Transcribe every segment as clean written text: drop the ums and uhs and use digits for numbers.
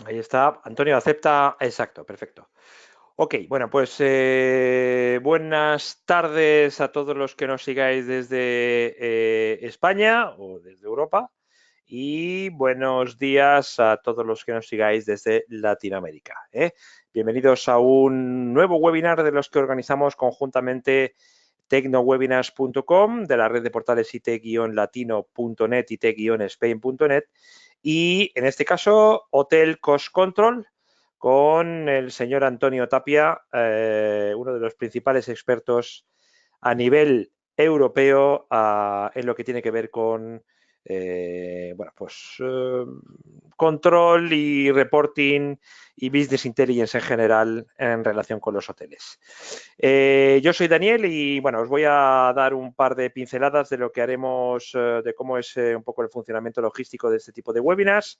Ahí está. Antonio acepta. Exacto, perfecto. Ok, bueno, pues buenas tardes a todos los que nos sigáis desde España o desde Europa y buenos días a todos los que nos sigáis desde Latinoamérica. Bienvenidos a un nuevo webinar de los que organizamos conjuntamente tecnowebinars.com, de la red de portales it-latino.net, it-spain.net y en este caso Hotel Cost Control con el señor Antonio Tapia, uno de los principales expertos a nivel europeo en lo que tiene que ver con bueno, pues, control y reporting y business intelligence en general en relación con los hoteles. Yo soy Daniel y bueno, os voy a dar un par de pinceladas de lo que haremos, de cómo es un poco el funcionamiento logístico de este tipo de webinars.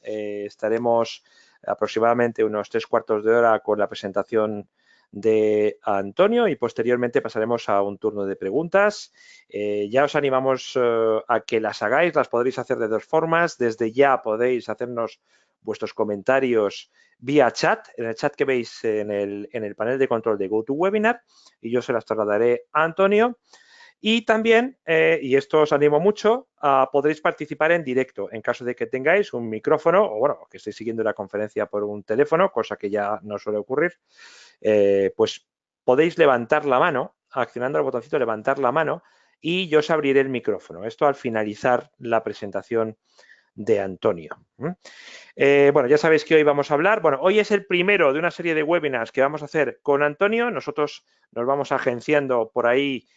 Estaremos aproximadamente unos 3/4 de hora con la presentación de Antonio y posteriormente pasaremos a un turno de preguntas. Ya os animamos a que las hagáis, las podréis hacer de dos formas. Desde ya podéis hacernos vuestros comentarios vía chat, en el chat que veis en el panel de control de GoToWebinar y yo se las trasladaré a Antonio. Y también, y esto os animo mucho, podréis participar en directo en caso de que tengáis un micrófono o bueno, que estéis siguiendo la conferencia por un teléfono, cosa que ya no suele ocurrir, pues podéis levantar la mano, accionando el botoncito levantar la mano y yo os abriré el micrófono. Esto al finalizar la presentación de Antonio. Bueno, ya sabéis que hoy vamos a hablar, bueno, hoy es el primero de una serie de webinars que vamos a hacer con Antonio. Nosotros nos vamos agenciando por ahí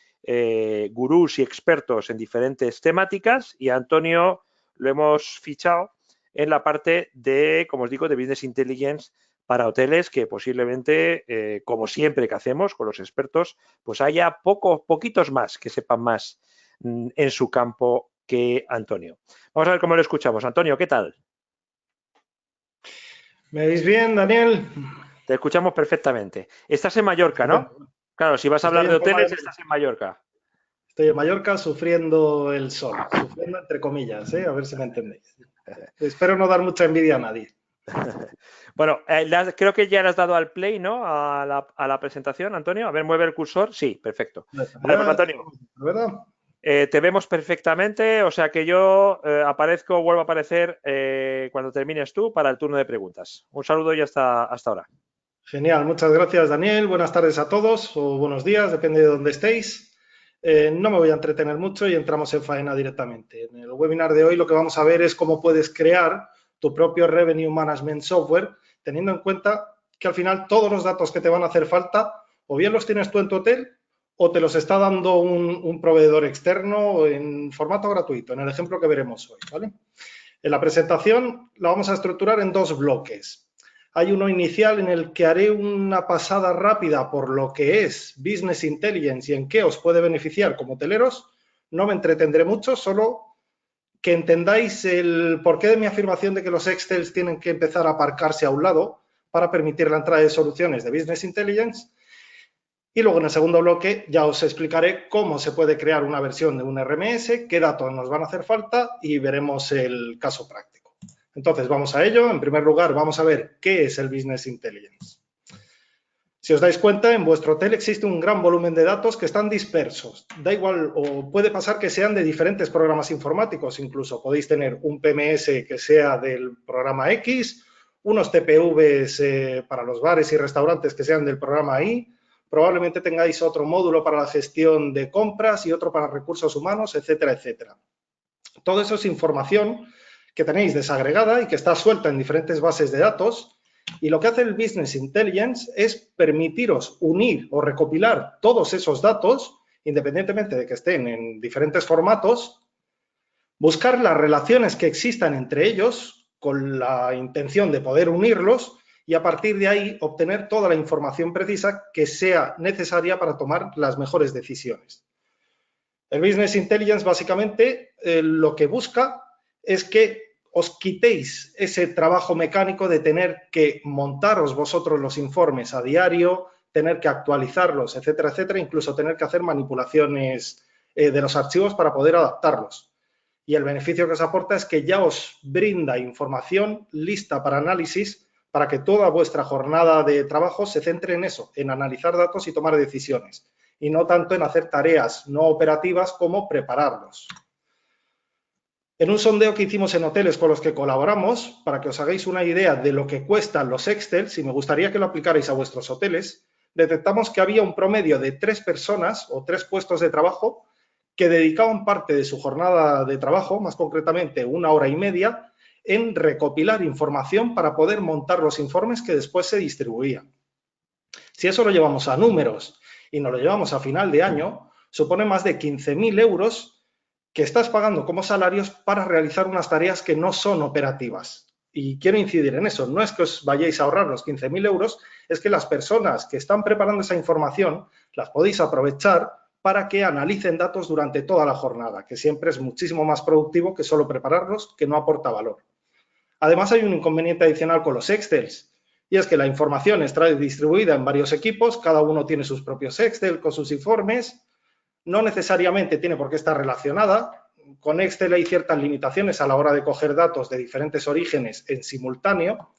gurús y expertos en diferentes temáticas y a Antonio lo hemos fichado en la parte de, como os digo, de Business Intelligence para hoteles que posiblemente, como siempre que hacemos con los expertos, pues haya poquitos más que sepan más en su campo que Antonio. Vamos a ver cómo lo escuchamos. Antonio, ¿qué tal? ¿Me veis bien, Daniel? Te escuchamos perfectamente. Estás en Mallorca, ¿no? Estupendo. Claro, si vas a Estoy hablar de en Palma de hoteles, Mallorca. estás en Mallorca. Estoy en Mallorca sufriendo el sol, sufriendo entre comillas, ¿eh? A ver si me entendéis. Espero no dar mucha envidia a nadie. Bueno, creo que ya le has dado al play, ¿no? A la presentación, Antonio. A ver, mueve el cursor. Sí, perfecto. Vale, pues Ya Antonio, estamos, ¿verdad? te vemos perfectamente, o sea que yo aparezco, vuelvo a aparecer cuando termines tú para el turno de preguntas. Un saludo y hasta ahora. Genial, muchas gracias, Daniel. Buenas tardes a todos o buenos días, depende de dónde estéis. No me voy a entretener mucho y entramos en faena directamente. En el webinar de hoy lo que vamos a ver es cómo puedes crear tu propio Revenue Management Software, teniendo en cuenta que al final todos los datos que te van a hacer falta, o bien los tienes tú en tu hotel, o te los está dando un proveedor externo en formato gratuito, en el ejemplo que veremos hoy, ¿vale? En la presentación la vamos a estructurar en dos bloques. Hay uno inicial en el que haré una pasada rápida por lo que es Business Intelligence y en qué os puede beneficiar como hoteleros. No me entretendré mucho, solo que entendáis el porqué de mi afirmación de que los Excels tienen que empezar a aparcarse a un lado para permitir la entrada de soluciones de Business Intelligence. Y luego en el segundo bloque ya os explicaré cómo se puede crear una versión de un RMS, qué datos nos van a hacer falta y veremos el caso práctico. Entonces vamos a ello. En primer lugar vamos a ver qué es el Business Intelligence. Si os dais cuenta, en vuestro hotel existe un gran volumen de datos que están dispersos. Da igual, o puede pasar que sean de diferentes programas informáticos, incluso podéis tener un PMS que sea del programa X, unos TPVs para los bares y restaurantes que sean del programa Y, probablemente tengáis otro módulo para la gestión de compras y otro para recursos humanos, etcétera, etcétera. Todo eso es información que tenéis desagregada y que está suelta en diferentes bases de datos. Y lo que hace el Business Intelligence es permitiros unir o recopilar todos esos datos, independientemente de que estén en diferentes formatos, buscar las relaciones que existan entre ellos con la intención de poder unirlos y a partir de ahí obtener toda la información precisa que sea necesaria para tomar las mejores decisiones. El Business Intelligence básicamente lo que busca es que os quitéis ese trabajo mecánico de tener que montaros vosotros los informes a diario, tener que actualizarlos, etcétera, etcétera, incluso tener que hacer manipulaciones de los archivos para poder adaptarlos. y el beneficio que os aporta es que ya os brinda información lista para análisis para que toda vuestra jornada de trabajo se centre en eso, en analizar datos y tomar decisiones, y no tanto en hacer tareas no operativas como prepararlos. En un sondeo que hicimos en hoteles con los que colaboramos, para que os hagáis una idea de lo que cuestan los Excel, si me gustaría que lo aplicarais a vuestros hoteles, detectamos que había un promedio de 3 personas o 3 puestos de trabajo que dedicaban parte de su jornada de trabajo, más concretamente 1 hora y media, en recopilar información para poder montar los informes que después se distribuían. Si eso lo llevamos a números y nos lo llevamos a final de año, supone más de 15.000 euros que estás pagando como salarios para realizar unas tareas que no son operativas. Y quiero incidir en eso, no es que os vayáis a ahorrar los 15.000 euros, es que las personas que están preparando esa información las podéis aprovechar para que analicen datos durante toda la jornada, que siempre es muchísimo más productivo que solo prepararlos, que no aporta valor. Además, hay un inconveniente adicional con los Excels, y es que la información está distribuida en varios equipos, cada uno tiene sus propios Excel con sus informes, no necesariamente tiene por qué estar relacionada. Con Excel hay ciertas limitaciones a la hora de coger datos de diferentes orígenes en simultáneo.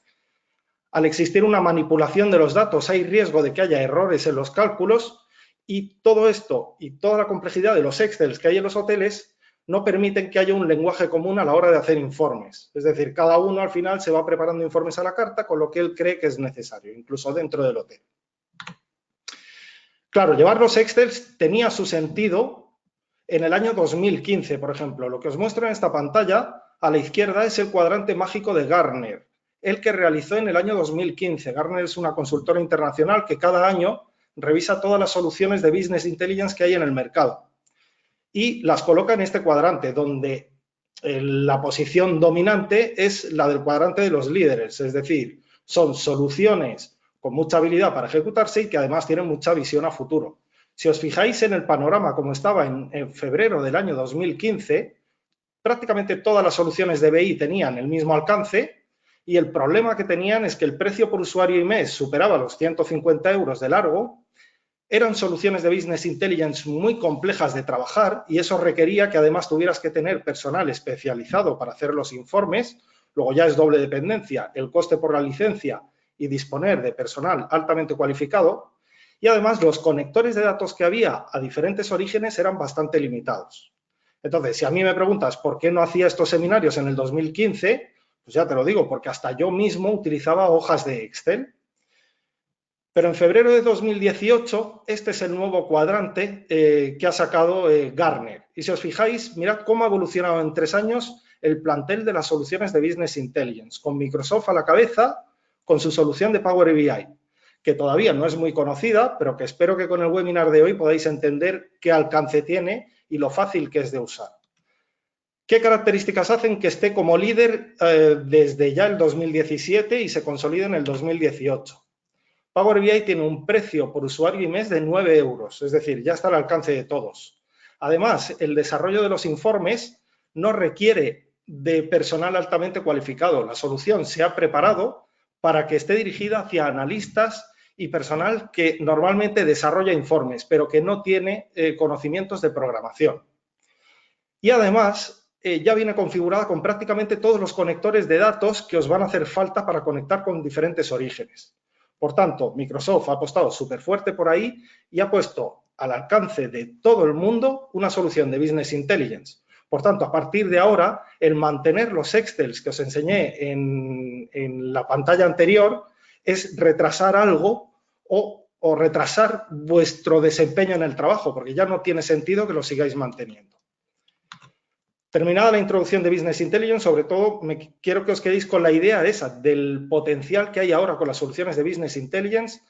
Al existir una manipulación de los datos, hay riesgo de que haya errores en los cálculos, y todo esto y toda la complejidad de los Excel que hay en los hoteles no permiten que haya un lenguaje común a la hora de hacer informes. Es decir, cada uno al final se va preparando informes a la carta con lo que él cree que es necesario, incluso dentro del hotel. Claro, llevar los Excel tenía su sentido en el año 2015, por ejemplo. Lo que os muestro en esta pantalla, a la izquierda, es el cuadrante mágico de Gartner, el que realizó en el año 2015. Gartner es una consultora internacional que cada año revisa todas las soluciones de Business Intelligence que hay en el mercado y las coloca en este cuadrante, donde la posición dominante es la del cuadrante de los líderes, es decir, son soluciones con mucha habilidad para ejecutarse y que además tienen mucha visión a futuro. Si os fijáis en el panorama como estaba en febrero del año 2015, prácticamente todas las soluciones de BI tenían el mismo alcance y el problema que tenían es que el precio por usuario y mes superaba los 150 euros de largo, eran soluciones de Business Intelligence muy complejas de trabajar y eso requería que además tuvieras que tener personal especializado para hacer los informes, luego ya es doble dependencia, el coste por la licencia y disponer de personal altamente cualificado, y además los conectores de datos que había a diferentes orígenes eran bastante limitados. Entonces, si a mí me preguntas por qué no hacía estos seminarios en el 2015, pues ya te lo digo, porque hasta yo mismo utilizaba hojas de Excel. Pero en febrero de 2018, este es el nuevo cuadrante que ha sacado Gartner. Y si os fijáis, mirad cómo ha evolucionado en 3 años el plantel de las soluciones de Business Intelligence, con Microsoft a la cabeza, con su solución de Power BI, que todavía no es muy conocida, pero que espero que con el webinar de hoy podáis entender qué alcance tiene y lo fácil que es de usar. ¿Qué características hacen que esté como líder desde ya el 2017 y se consolide en el 2018? Power BI tiene un precio por usuario y mes de 9 euros, es decir, ya está al alcance de todos. Además, el desarrollo de los informes no requiere de personal altamente cualificado. La solución se ha preparado para que esté dirigida hacia analistas y personal que normalmente desarrolla informes, pero que no tiene conocimientos de programación. Y además, ya viene configurada con prácticamente todos los conectores de datos que os van a hacer falta para conectar con diferentes orígenes. Por tanto, Microsoft ha apostado súper fuerte por ahí y ha puesto al alcance de todo el mundo una solución de Business Intelligence. Por tanto, a partir de ahora, el mantener los Excels que os enseñé en la pantalla anterior es retrasar algo o retrasar vuestro desempeño en el trabajo, porque ya no tiene sentido que lo sigáis manteniendo. Terminada la introducción de Business Intelligence, sobre todo quiero que os quedéis con la idea esa, del potencial que hay ahora con las soluciones de Business Intelligence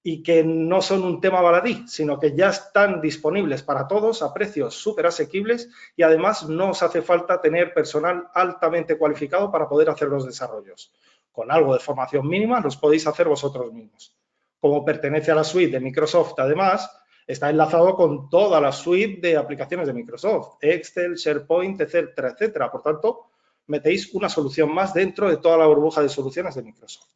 y que no son un tema baladí, sino que ya están disponibles para todos a precios súper asequibles y además no os hace falta tener personal altamente cualificado para poder hacer los desarrollos. Con algo de formación mínima los podéis hacer vosotros mismos. Como pertenece a la suite de Microsoft, además, está enlazado con toda la suite de aplicaciones de Microsoft, Excel, SharePoint, etcétera, etcétera. Por tanto, metéis una solución más dentro de toda la burbuja de soluciones de Microsoft.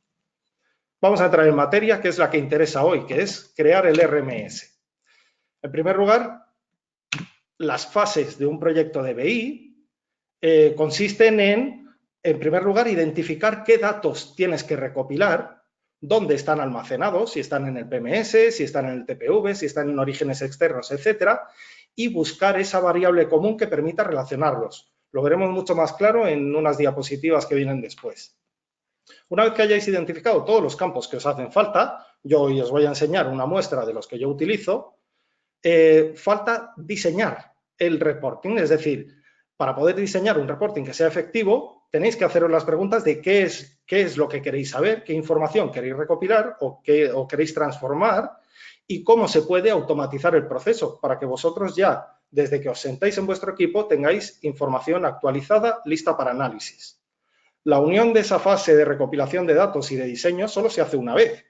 Vamos a entrar en materia, que es la que interesa hoy, que es crear el RMS. En primer lugar, las fases de un proyecto de BI consisten en primer lugar, identificar qué datos tienes que recopilar, dónde están almacenados, si están en el PMS, si están en el TPV, si están en orígenes externos, etcétera, y buscar esa variable común que permita relacionarlos. Lo veremos mucho más claro en unas diapositivas que vienen después. Una vez que hayáis identificado todos los campos que os hacen falta, yo hoy os voy a enseñar una muestra de los que yo utilizo, falta diseñar el reporting, es decir, para poder diseñar un reporting que sea efectivo, tenéis que haceros las preguntas de qué es lo que queréis saber, qué información queréis recopilar o queréis transformar y cómo se puede automatizar el proceso para que vosotros ya, desde que os sentáis en vuestro equipo, tengáis información actualizada, lista para análisis. La unión de esa fase de recopilación de datos y de diseño solo se hace una vez.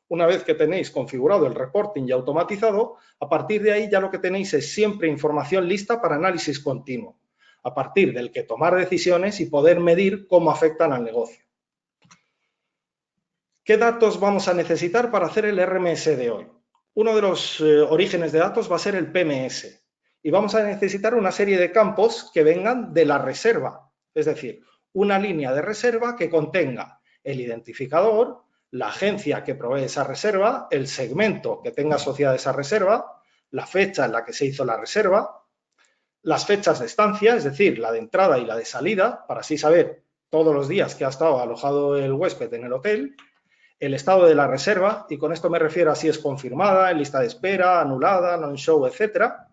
Una vez que tenéis configurado el reporting y automatizado, a partir de ahí ya lo que tenéis es siempre información lista para análisis continuo, a partir del que tomar decisiones y poder medir cómo afectan al negocio. ¿Qué datos vamos a necesitar para hacer el RMS de hoy? Uno de los orígenes de datos va a ser el PMS y vamos a necesitar una serie de campos que vengan de la reserva, es decir, una línea de reserva que contenga el identificador, la agencia que provee esa reserva, el segmento que tenga asociada esa reserva, la fecha en la que se hizo la reserva, las fechas de estancia, es decir, la de entrada y la de salida, para así saber todos los días que ha estado alojado el huésped en el hotel, el estado de la reserva, y con esto me refiero a si es confirmada, en lista de espera, anulada, non-show, etcétera.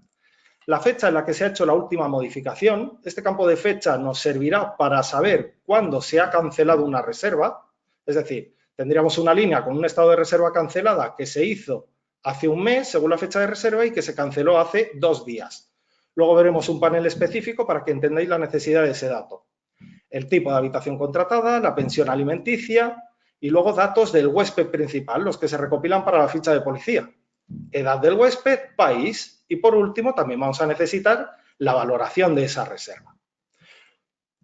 La fecha en la que se ha hecho la última modificación. Este campo de fecha nos servirá para saber cuándo se ha cancelado una reserva. Es decir, tendríamos una línea con un estado de reserva cancelada que se hizo hace un mes, según la fecha de reserva, y que se canceló hace 2 días. Luego veremos un panel específico para que entendáis la necesidad de ese dato. El tipo de habitación contratada, la pensión alimenticia y luego datos del huésped principal, los que se recopilan para la ficha de policía. Edad del huésped, país y por último también vamos a necesitar la valoración de esa reserva.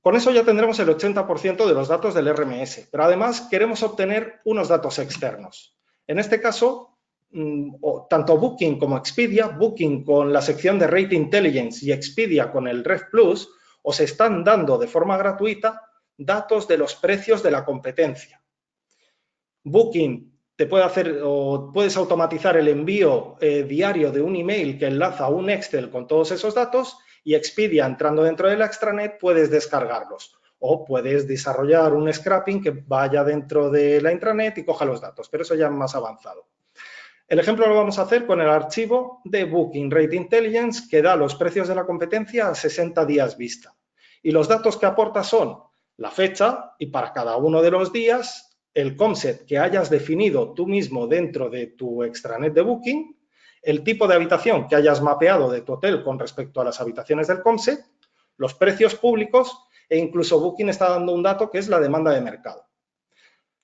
Con eso ya tendremos el 80% de los datos del RMS, pero además queremos obtener unos datos externos. En este caso, tanto Booking como Expedia, Booking con la sección de Rate Intelligence y Expedia con el Ref Plus, os están dando de forma gratuita datos de los precios de la competencia. Booking te puede hacer o puedes automatizar el envío diario de un email que enlaza a un Excel con todos esos datos y Expedia, entrando dentro de la extranet, puedes descargarlos o puedes desarrollar un scrapping que vaya dentro de la intranet y coja los datos, pero eso ya es más avanzado. El ejemplo lo vamos a hacer con el archivo de Booking Rate Intelligence que da los precios de la competencia a 60 días vista. Y los datos que aporta son la fecha y para cada uno de los días el concept que hayas definido tú mismo dentro de tu extranet de Booking, el tipo de habitación que hayas mapeado de tu hotel con respecto a las habitaciones del concept, los precios públicos e incluso Booking está dando un dato que es la demanda de mercado.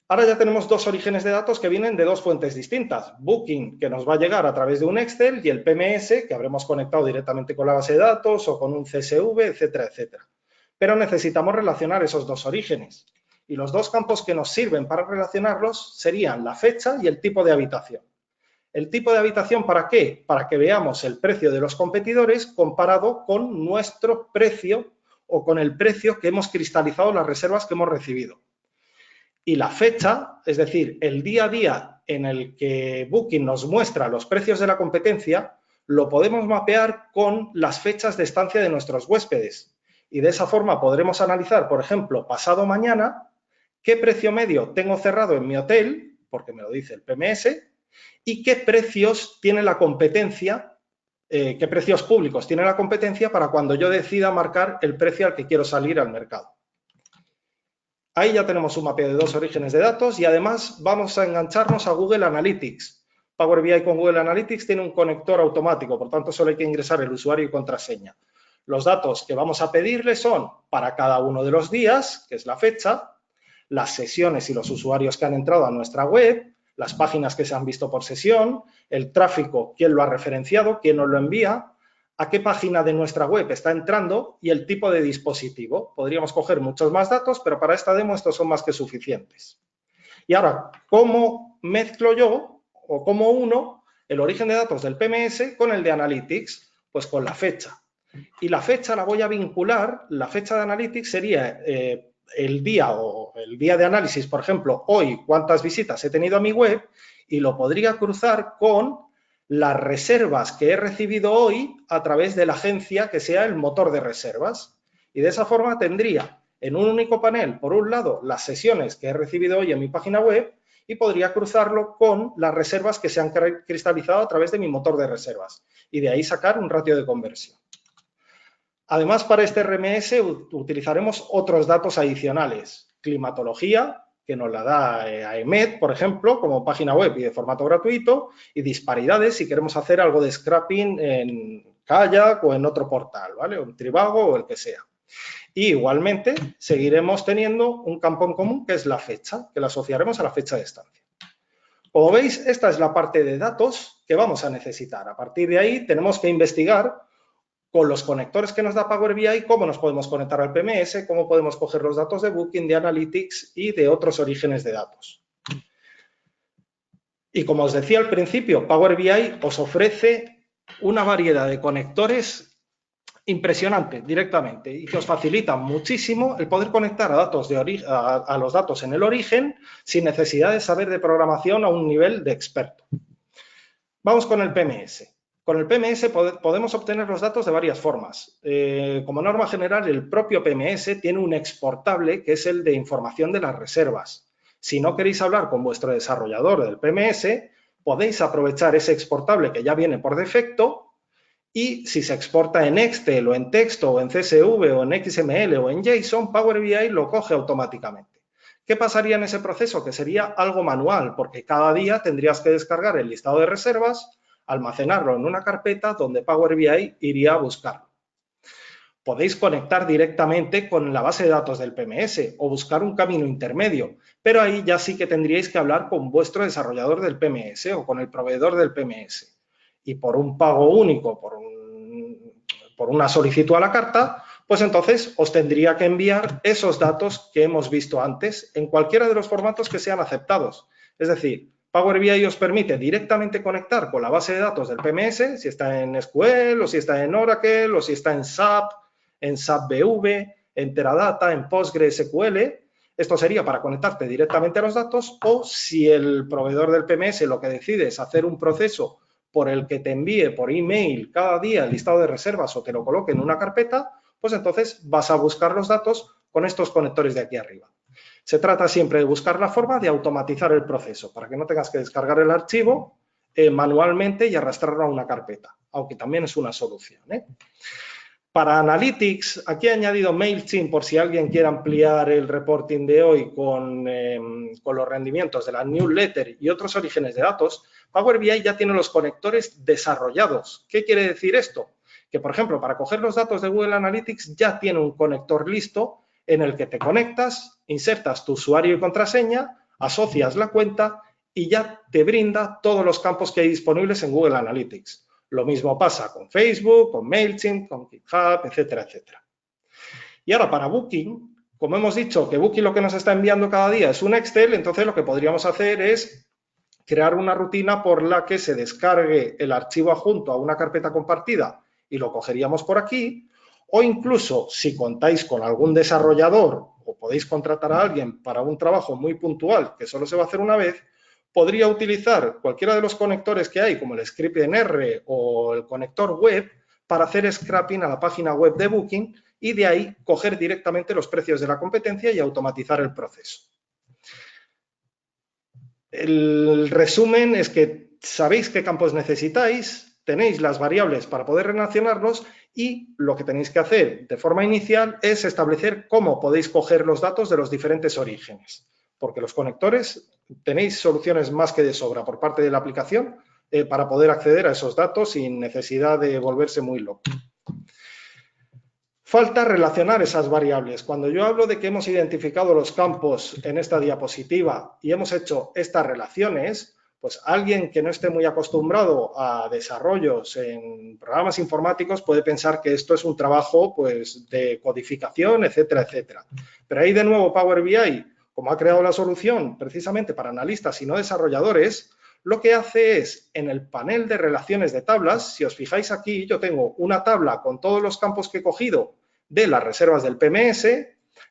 Ahora ya tenemos dos orígenes de datos que vienen de dos fuentes distintas. Booking, que nos va a llegar a través de un Excel, y el PMS, que habremos conectado directamente con la base de datos o con un CSV, etcétera, etcétera. Pero necesitamos relacionar esos dos orígenes. Y los dos campos que nos sirven para relacionarlos serían la fecha y el tipo de habitación. ¿El tipo de habitación para qué? Para que veamos el precio de los competidores comparado con nuestro precio o con el precio que hemos cristalizado las reservas que hemos recibido. Y la fecha, es decir, el día a día en el que Booking nos muestra los precios de la competencia, lo podemos mapear con las fechas de estancia de nuestros huéspedes. Y de esa forma podremos analizar, por ejemplo, pasado mañana, qué precio medio tengo cerrado en mi hotel, porque me lo dice el PMS, y qué precios tiene la competencia, qué precios públicos tiene la competencia para cuando yo decida marcar el precio al que quiero salir al mercado. Ahí ya tenemos un mapeo de dos orígenes de datos y además vamos a engancharnos a Google Analytics. Power BI con Google Analytics tiene un conector automático, por tanto solo hay que ingresar el usuario y contraseña. Los datos que vamos a pedirle son para cada uno de los días, que es la fecha, las sesiones y los usuarios que han entrado a nuestra web, las páginas que se han visto por sesión, el tráfico, quién lo ha referenciado, quién nos lo envía, a qué página de nuestra web está entrando y el tipo de dispositivo. Podríamos coger muchos más datos, pero para esta demo estos son más que suficientes. Y ahora, ¿cómo mezclo yo o cómo uno el origen de datos del PMS con el de Analytics? Pues con la fecha. Y la fecha la voy a vincular, la fecha de Analytics sería el día de análisis, por ejemplo, hoy cuántas visitas he tenido a mi web, y lo podría cruzar con las reservas que he recibido hoy a través de la agencia que sea el motor de reservas. Y de esa forma tendría en un único panel, por un lado, las sesiones que he recibido hoy en mi página web, y podría cruzarlo con las reservas que se han cristalizado a través de mi motor de reservas. Y de ahí sacar un ratio de conversión. Además, para este RMS utilizaremos otros datos adicionales. Climatología, que nos la da AEMET, por ejemplo, como página web y de formato gratuito, y disparidades si queremos hacer algo de scrapping en Kayak o en otro portal, ¿vale? O en Trivago o el que sea. Y igualmente seguiremos teniendo un campo en común que es la fecha, que la asociaremos a la fecha de estancia. Como veis, esta es la parte de datos que vamos a necesitar. A partir de ahí tenemos que investigar con los conectores que nos da Power BI cómo nos podemos conectar al PMS, cómo podemos coger los datos de Booking, de Analytics y de otros orígenes de datos. Y como os decía al principio, Power BI os ofrece una variedad de conectores impresionante directamente y que os facilita muchísimo el poder conectar a los datos en el origen sin necesidad de saber de programación a un nivel de experto. Vamos con el PMS. Con el PMS podemos obtener los datos de varias formas. Como norma general, el propio PMS tiene un exportable que es el de información de las reservas. Si no queréis hablar con vuestro desarrollador del PMS, podéis aprovechar ese exportable que ya viene por defecto. Y si se exporta en Excel o en texto o en CSV o en XML o en JSON, Power BI lo coge automáticamente. ¿Qué pasaría en ese proceso? Que sería algo manual, porque cada día tendrías que descargar el listado de reservas, almacenarlo en una carpeta donde Power BI iría a buscarlo. Podéis conectar directamente con la base de datos del PMS o buscar un camino intermedio, pero ahí ya sí que tendríais que hablar con vuestro desarrollador del PMS o con el proveedor del PMS. Y por un pago único, por una solicitud a la carta, pues entonces os tendría que enviar esos datos que hemos visto antes en cualquiera de los formatos que sean aceptados. Es decir, Power BI os permite directamente conectar con la base de datos del PMS, si está en SQL o si está en Oracle o si está en SAP BV, en Teradata, en PostgreSQL. Esto sería para conectarte directamente a los datos, o si el proveedor del PMS lo que decide es hacer un proceso por el que te envíe por email cada día el listado de reservas o te lo coloque en una carpeta, pues entonces vas a buscar los datos con estos conectores de aquí arriba. Se trata siempre de buscar la forma de automatizar el proceso para que no tengas que descargar el archivo manualmente y arrastrarlo a una carpeta, aunque también es una solución. Para Analytics, aquí he añadido MailChimp por si alguien quiere ampliar el reporting de hoy con los rendimientos de la newsletter y otros orígenes de datos. Power BI ya tiene los conectores desarrollados. ¿Qué quiere decir esto? Que, por ejemplo, para coger los datos de Google Analytics ya tiene un conector listo en el que te conectas, insertas tu usuario y contraseña, asocias la cuenta y ya te brinda todos los campos que hay disponibles en Google Analytics. Lo mismo pasa con Facebook, con MailChimp, con GitHub, etcétera, etcétera. Y ahora para Booking, como hemos dicho que Booking lo que nos está enviando cada día es un Excel, entonces lo que podríamos hacer es crear una rutina por la que se descargue el archivo adjunto a una carpeta compartida y lo cogeríamos por aquí, o incluso si contáis con algún desarrollador o podéis contratar a alguien para un trabajo muy puntual que solo se va a hacer una vez, podría utilizar cualquiera de los conectores que hay, como el scriptnr o el conector web, para hacer scrapping a la página web de Booking y de ahí coger directamente los precios de la competencia y automatizar el proceso. El resumen es que sabéis qué campos necesitáis, tenéis las variables para poder relacionarlos y lo que tenéis que hacer de forma inicial es establecer cómo podéis coger los datos de los diferentes orígenes, porque los conectores tenéis soluciones más que de sobra por parte de la aplicación para poder acceder a esos datos sin necesidad de volverse muy loco. Falta relacionar esas variables. Cuando yo hablo de que hemos identificado los campos en esta diapositiva y hemos hecho estas relaciones, pues alguien que no esté muy acostumbrado a desarrollos en programas informáticos puede pensar que esto es un trabajo pues, de codificación, etcétera, etcétera. Pero ahí de nuevo Power BI, como ha creado la solución precisamente para analistas y no desarrolladores, lo que hace es, en el panel de relaciones de tablas, si os fijáis aquí, yo tengo una tabla con todos los campos que he cogido de las reservas del PMS.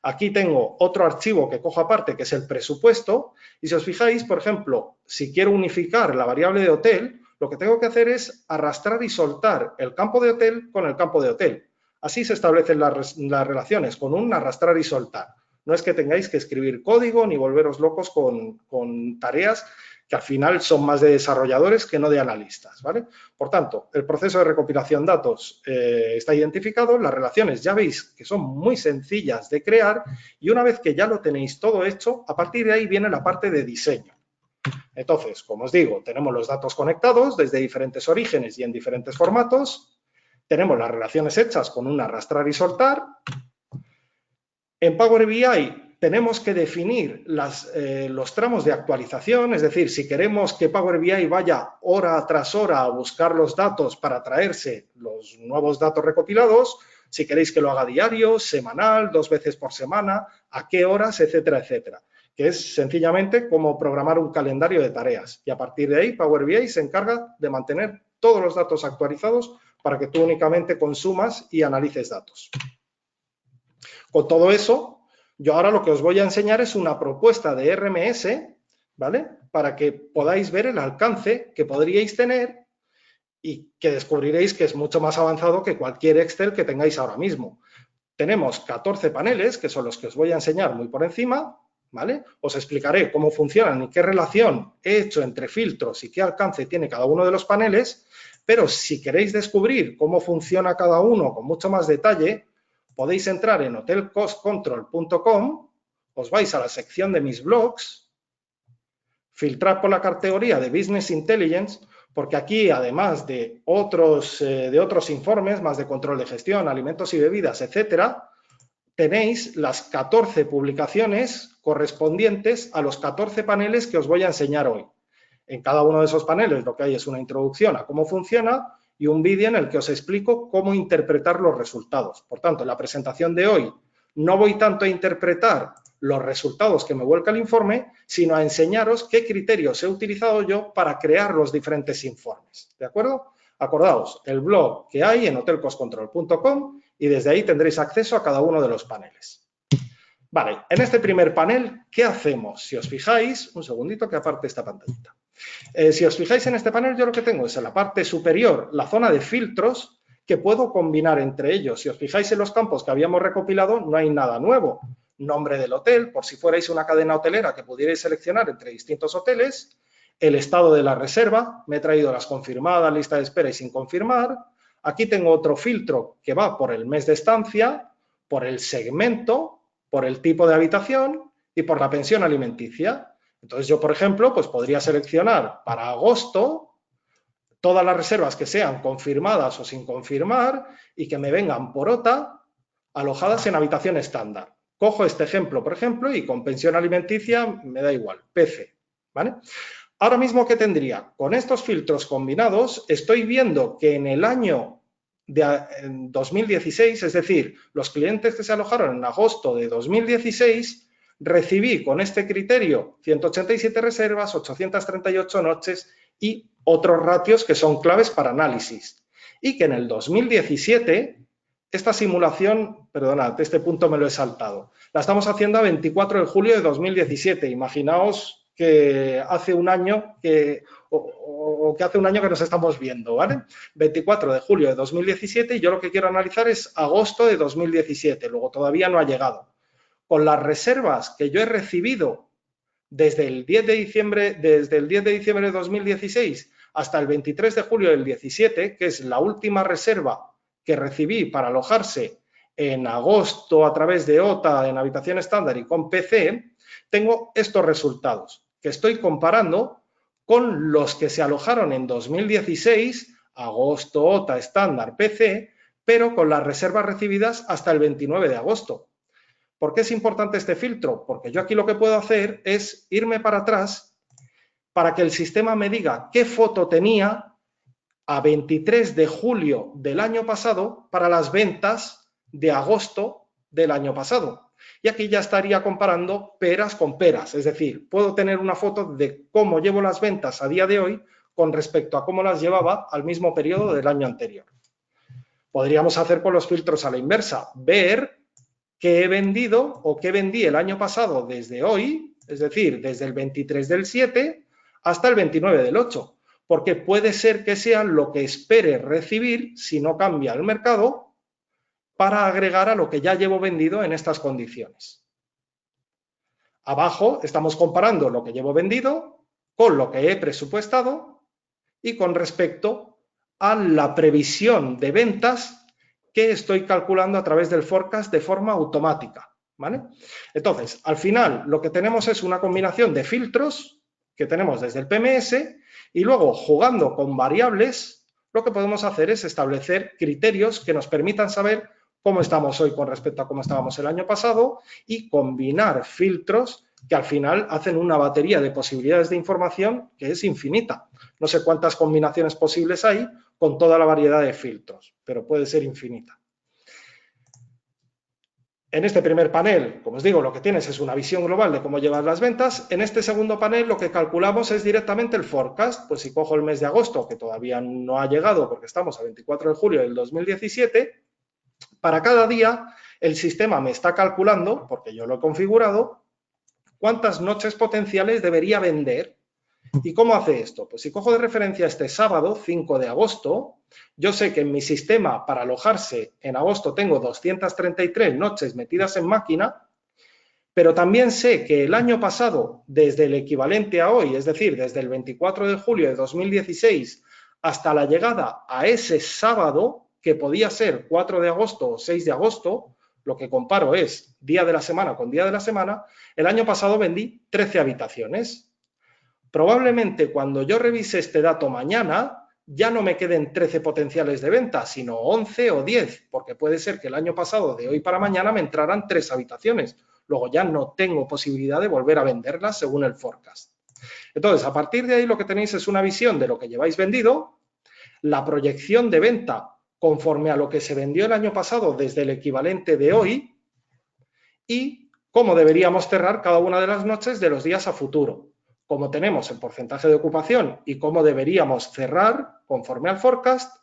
Aquí tengo otro archivo que cojo aparte, que es el presupuesto. Y si os fijáis, por ejemplo, si quiero unificar la variable de hotel, lo que tengo que hacer es arrastrar y soltar el campo de hotel con el campo de hotel. Así se establecen las relaciones, con un arrastrar y soltar. No es que tengáis que escribir código ni volveros locos con tareas que al final son más de desarrolladores que no de analistas, ¿vale? Por tanto, el proceso de recopilación de datos está identificado, las relaciones ya veis que son muy sencillas de crear y una vez que ya lo tenéis todo hecho, a partir de ahí viene la parte de diseño. Entonces, como os digo, tenemos los datos conectados desde diferentes orígenes y en diferentes formatos, tenemos las relaciones hechas con un arrastrar y soltar. En Power BI tenemos que definir los tramos de actualización, es decir, si queremos que Power BI vaya hora tras hora a buscar los datos para traerse los nuevos datos recopilados, si queréis que lo haga diario, semanal, 2 veces por semana, a qué horas, etcétera, etcétera, que es sencillamente como programar un calendario de tareas. Y a partir de ahí, Power BI se encarga de mantener todos los datos actualizados para que tú únicamente consumas y analices datos. Con todo eso, yo ahora lo que os voy a enseñar es una propuesta de RMS, ¿vale? Para que podáis ver el alcance que podríais tener y que descubriréis que es mucho más avanzado que cualquier Excel que tengáis ahora mismo. Tenemos 14 paneles, que son los que os voy a enseñar muy por encima, ¿vale? Os explicaré cómo funcionan y qué relación he hecho entre filtros y qué alcance tiene cada uno de los paneles, pero si queréis descubrir cómo funciona cada uno con mucho más detalle, podéis entrar en hotelcostcontrol.com, os vais a la sección de mis blogs, filtrar por la categoría de Business Intelligence, porque aquí, además de otros informes, más de control de gestión, alimentos y bebidas, etcétera, tenéis las 14 publicaciones correspondientes a los 14 paneles que os voy a enseñar hoy. En cada uno de esos paneles lo que hay es una introducción a cómo funciona y un vídeo en el que os explico cómo interpretar los resultados. Por tanto, en la presentación de hoy no voy tanto a interpretar los resultados que me vuelca el informe, sino a enseñaros qué criterios he utilizado yo para crear los diferentes informes. ¿De acuerdo? Acordaos, el blog que hay en hotelcostcontrol.com y desde ahí tendréis acceso a cada uno de los paneles. Vale, en este primer panel, ¿qué hacemos? Si os fijáis, un segundito que aparte esta pantallita. Si os fijáis en este panel, yo lo que tengo es en la parte superior la zona de filtros que puedo combinar entre ellos. Si os fijáis en los campos que habíamos recopilado, no hay nada nuevo. Nombre del hotel, por si fuerais una cadena hotelera que pudierais seleccionar entre distintos hoteles. El estado de la reserva, me he traído las confirmadas, lista de espera y sin confirmar. Aquí tengo otro filtro que va por el mes de estancia, por el segmento, por el tipo de habitación y por la pensión alimenticia. Entonces yo, por ejemplo, pues podría seleccionar para agosto todas las reservas que sean confirmadas o sin confirmar y que me vengan por OTA alojadas en habitación estándar. Cojo este ejemplo, por ejemplo, y con pensión alimenticia me da igual, PC, ¿vale? Ahora mismo, ¿qué tendría? Con estos filtros combinados, estoy viendo que en el año de 2016, es decir, los clientes que se alojaron en agosto de 2016, recibí con este criterio 187 reservas, 838 noches y otros ratios que son claves para análisis. Y que en el 2017, esta simulación, perdonad, este punto me lo he saltado, la estamos haciendo a 24 de julio de 2017. Imaginaos que hace un año que hace un año que nos estamos viendo, ¿vale? 24 de julio de 2017 y yo lo que quiero analizar es agosto de 2017, luego todavía no ha llegado. Con las reservas que yo he recibido desde el 10 de diciembre de 2016 hasta el 23 de julio del 17, que es la última reserva que recibí para alojarse en agosto a través de OTA en habitación estándar y con PC, tengo estos resultados que estoy comparando con los que se alojaron en 2016, agosto, OTA, estándar, PC, pero con las reservas recibidas hasta el 29 de agosto. ¿Por qué es importante este filtro? Porque yo aquí lo que puedo hacer es irme para atrás para que el sistema me diga qué foto tenía a 23 de julio del año pasado para las ventas de agosto del año pasado. Y aquí ya estaría comparando peras con peras, es decir, puedo tener una foto de cómo llevo las ventas a día de hoy con respecto a cómo las llevaba al mismo periodo del año anterior. Podríamos hacer con los filtros a la inversa, ver qué he vendido o qué vendí el año pasado desde hoy, es decir, desde el 23 del 7 hasta el 29 del 8, porque puede ser que sea lo que espere recibir si no cambia el mercado para agregar a lo que ya llevo vendido en estas condiciones. Abajo estamos comparando lo que llevo vendido con lo que he presupuestado y con respecto a la previsión de ventas que estoy calculando a través del forecast de forma automática, ¿vale? Entonces, al final lo que tenemos es una combinación de filtros que tenemos desde el PMS y luego jugando con variables lo que podemos hacer es establecer criterios que nos permitan saber cómo estamos hoy con respecto a cómo estábamos el año pasado y combinar filtros que al final hacen una batería de posibilidades de información que es infinita. No sé cuántas combinaciones posibles hay con toda la variedad de filtros, pero puede ser infinita. En este primer panel, como os digo, lo que tienes es una visión global de cómo llevas las ventas. En este segundo panel lo que calculamos es directamente el forecast. Pues si cojo el mes de agosto, que todavía no ha llegado porque estamos a 24 de julio del 2017, para cada día el sistema me está calculando, porque yo lo he configurado, cuántas noches potenciales debería vender. ¿Y cómo hace esto? Pues si cojo de referencia este sábado, 5 de agosto, yo sé que en mi sistema para alojarse en agosto tengo 233 noches metidas en máquina, pero también sé que el año pasado, desde el equivalente a hoy, es decir, desde el 24 de julio de 2016 hasta la llegada a ese sábado, que podía ser 4 de agosto o 6 de agosto, lo que comparo es día de la semana con día de la semana, el año pasado vendí 13 habitaciones. Probablemente cuando yo revise este dato mañana, ya no me queden 13 potenciales de venta, sino 11 o 10, porque puede ser que el año pasado, de hoy para mañana, me entraran 3 habitaciones. Luego ya no tengo posibilidad de volver a venderlas según el forecast. Entonces, a partir de ahí lo que tenéis es una visión de lo que lleváis vendido, la proyección de venta conforme a lo que se vendió el año pasado desde el equivalente de hoy y cómo deberíamos cerrar cada una de las noches de los días a futuro. Cómo tenemos el porcentaje de ocupación y cómo deberíamos cerrar conforme al forecast,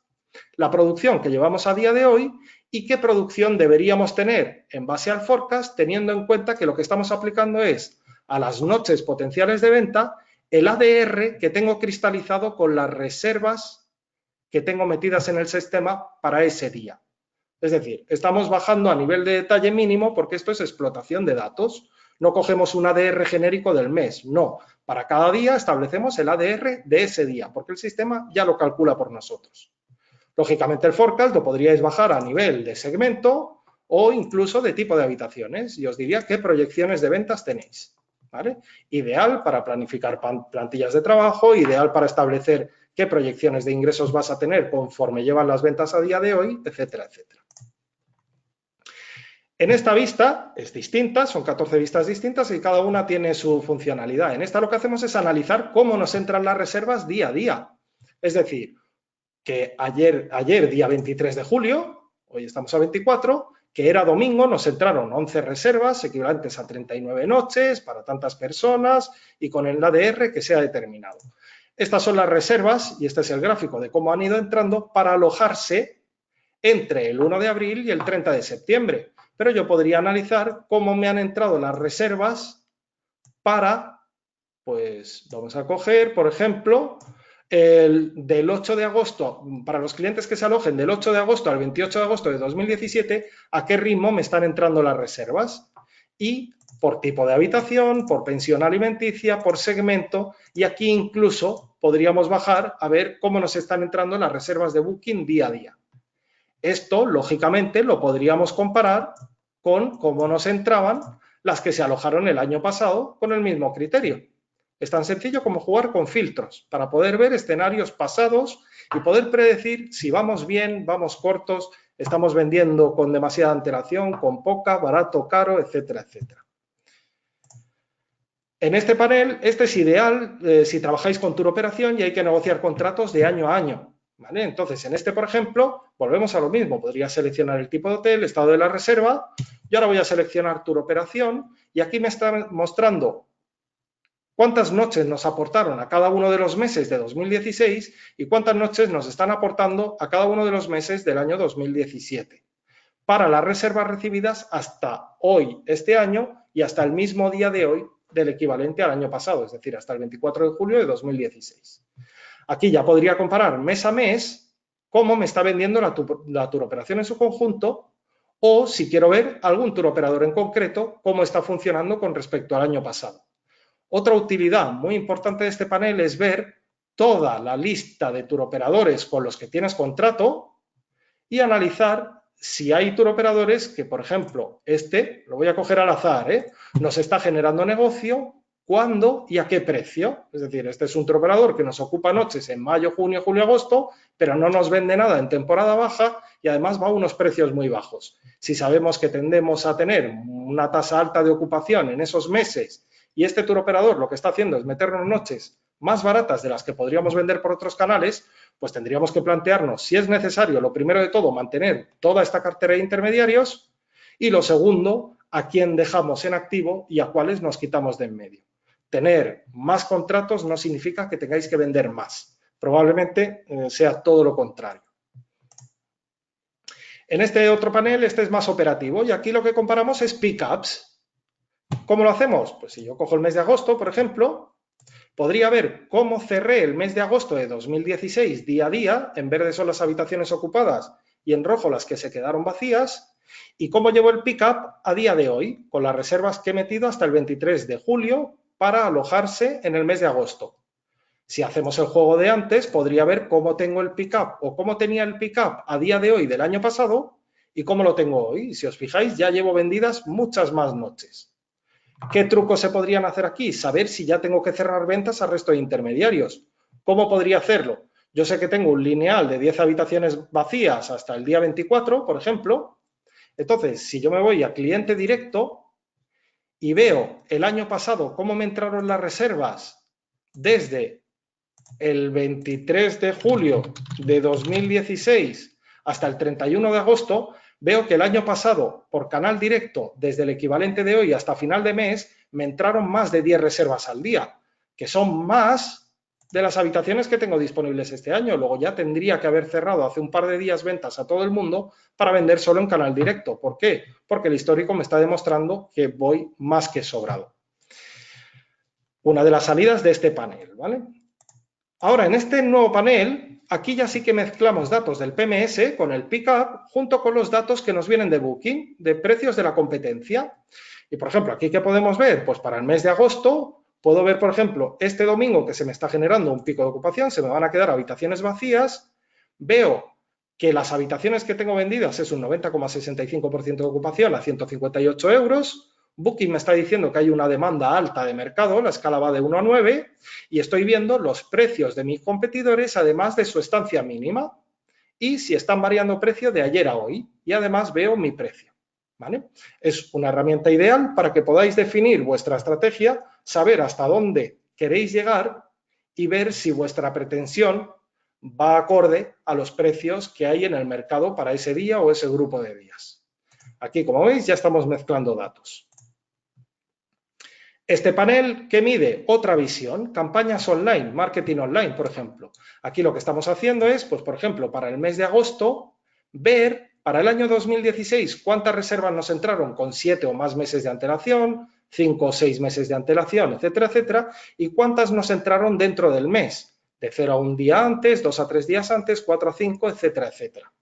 la producción que llevamos a día de hoy y qué producción deberíamos tener en base al forecast, teniendo en cuenta que lo que estamos aplicando es a las noches potenciales de venta el ADR que tengo cristalizado con las reservas que tengo metidas en el sistema para ese día. Es decir, estamos bajando a nivel de detalle mínimo porque esto es explotación de datos. No cogemos un ADR genérico del mes, no. Para cada día establecemos el ADR de ese día, porque el sistema ya lo calcula por nosotros. Lógicamente el forecast lo podríais bajar a nivel de segmento o incluso de tipo de habitaciones y os diría qué proyecciones de ventas tenéis, ¿vale? Ideal para planificar plantillas de trabajo, ideal para establecer qué proyecciones de ingresos vas a tener conforme llevan las ventas a día de hoy, etcétera, etcétera. En esta vista es distinta, son 14 vistas distintas y cada una tiene su funcionalidad. En esta lo que hacemos es analizar cómo nos entran las reservas día a día. Es decir, que ayer día 23 de julio, hoy estamos a 24, que era domingo, nos entraron 11 reservas equivalentes a 39 noches para tantas personas y con el ADR que se ha determinado. Estas son las reservas y este es el gráfico de cómo han ido entrando para alojarse entre el 1 de abril y el 30 de septiembre. Pero yo podría analizar cómo me han entrado las reservas para, pues vamos a coger, por ejemplo, del 8 de agosto, para los clientes que se alojen del 8 de agosto al 28 de agosto de 2017, a qué ritmo me están entrando las reservas. Y por tipo de habitación, por pensión alimenticia, por segmento, y aquí incluso podríamos bajar a ver cómo nos están entrando las reservas de Booking día a día. Esto, lógicamente, lo podríamos comparar con cómo nos entraban las que se alojaron el año pasado con el mismo criterio. Es tan sencillo como jugar con filtros para poder ver escenarios pasados y poder predecir si vamos bien, vamos cortos, estamos vendiendo con demasiada antelación, con poca, barato, caro, etcétera, etcétera. En este panel, este es ideal si trabajáis con tour operación y hay que negociar contratos de año a año. ¿Vale? Entonces, en este, por ejemplo, volvemos a lo mismo. Podría seleccionar el tipo de hotel, estado de la reserva. Yo ahora voy a seleccionar Tour Operación y aquí me está mostrando cuántas noches nos aportaron a cada uno de los meses de 2016 y cuántas noches nos están aportando a cada uno de los meses del año 2017. Para las reservas recibidas hasta hoy, este año, y hasta el mismo día de hoy del equivalente al año pasado, es decir, hasta el 24 de julio de 2016. Aquí ya podría comparar mes a mes cómo me está vendiendo la tour operación en su conjunto o si quiero ver algún tour operador en concreto, cómo está funcionando con respecto al año pasado. Otra utilidad muy importante de este panel es ver toda la lista de tour operadores con los que tienes contrato y analizar si hay tour operadores que, por ejemplo, lo voy a coger al azar, nos está generando negocio, cuándo y a qué precio. Es decir, este es un tour operador que nos ocupa noches en mayo, junio, julio, agosto, pero no nos vende nada en temporada baja y además va a unos precios muy bajos. Si sabemos que tendemos a tener una tasa alta de ocupación en esos meses y este tour operador lo que está haciendo es meternos noches más baratas de las que podríamos vender por otros canales, pues tendríamos que plantearnos si es necesario, lo primero de todo, mantener toda esta cartera de intermediarios y lo segundo, a quién dejamos en activo y a cuáles nos quitamos de en medio. Tener más contratos no significa que tengáis que vender más. Probablemente sea todo lo contrario. En este otro panel, este es más operativo y aquí lo que comparamos es pickups. ¿Cómo lo hacemos? Pues si yo cojo el mes de agosto, por ejemplo, podría ver cómo cerré el mes de agosto de 2016 día a día, en verde son las habitaciones ocupadas y en rojo las que se quedaron vacías, y cómo llevo el pick-up a día de hoy, con las reservas que he metido hasta el 23 de julio para alojarse en el mes de agosto. Si hacemos el juego de antes, podría ver cómo tengo el pick-up o cómo tenía el pick-up a día de hoy del año pasado y cómo lo tengo hoy. Y si os fijáis, ya llevo vendidas muchas más noches. ¿Qué trucos se podrían hacer aquí? Saber si ya tengo que cerrar ventas al resto de intermediarios. ¿Cómo podría hacerlo? Yo sé que tengo un lineal de 10 habitaciones vacías hasta el día 24, por ejemplo. Entonces, si yo me voy a cliente directo y veo el año pasado cómo me entraron las reservas desde el 23 de julio de 2016 hasta el 31 de agosto, veo que el año pasado, por canal directo, desde el equivalente de hoy hasta final de mes, me entraron más de 10 reservas al día, que son más de las habitaciones que tengo disponibles este año. Luego ya tendría que haber cerrado hace un par de días ventas a todo el mundo para vender solo en canal directo. ¿Por qué? Porque el histórico me está demostrando que voy más que sobrado. Una de las salidas de este panel, ¿vale? Ahora, en este nuevo panel, aquí ya sí que mezclamos datos del PMS con el pickup junto con los datos que nos vienen de Booking, de precios de la competencia. Y, por ejemplo, aquí, ¿qué podemos ver? Pues para el mes de agosto, puedo ver, por ejemplo, este domingo que se me está generando un pico de ocupación, se me van a quedar habitaciones vacías. Veo que las habitaciones que tengo vendidas es un 90,65% de ocupación a 158 euros. Booking me está diciendo que hay una demanda alta de mercado, la escala va de 1 a 9 y estoy viendo los precios de mis competidores además de su estancia mínima y si están variando precio de ayer a hoy y además veo mi precio, ¿vale? Es una herramienta ideal para que podáis definir vuestra estrategia, saber hasta dónde queréis llegar y ver si vuestra pretensión va acorde a los precios que hay en el mercado para ese día o ese grupo de días. Aquí, como veis, ya estamos mezclando datos. Este panel, ¿qué mide? Otra visión, campañas online, marketing online, por ejemplo. Aquí lo que estamos haciendo es, pues, por ejemplo, para el mes de agosto, ver para el año 2016 cuántas reservas nos entraron con 7 o más meses de antelación, 5 o 6 meses de antelación, etcétera, etcétera, y cuántas nos entraron dentro del mes, de 0 a 1 día antes, 2 a 3 días antes, 4 a 5, etcétera, etcétera.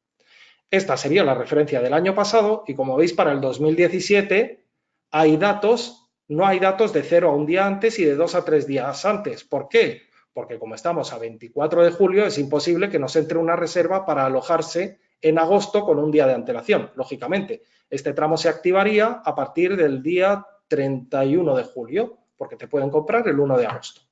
Esta sería la referencia del año pasado y, como veis, para el 2017 hay datos. No hay datos de 0 a 1 día antes y de 2 a 3 días antes. ¿Por qué? Porque como estamos a 24 de julio, es imposible que nos entre una reserva para alojarse en agosto con un día de antelación. Lógicamente, este tramo se activaría a partir del día 31 de julio, porque te pueden comprar el 1 de agosto.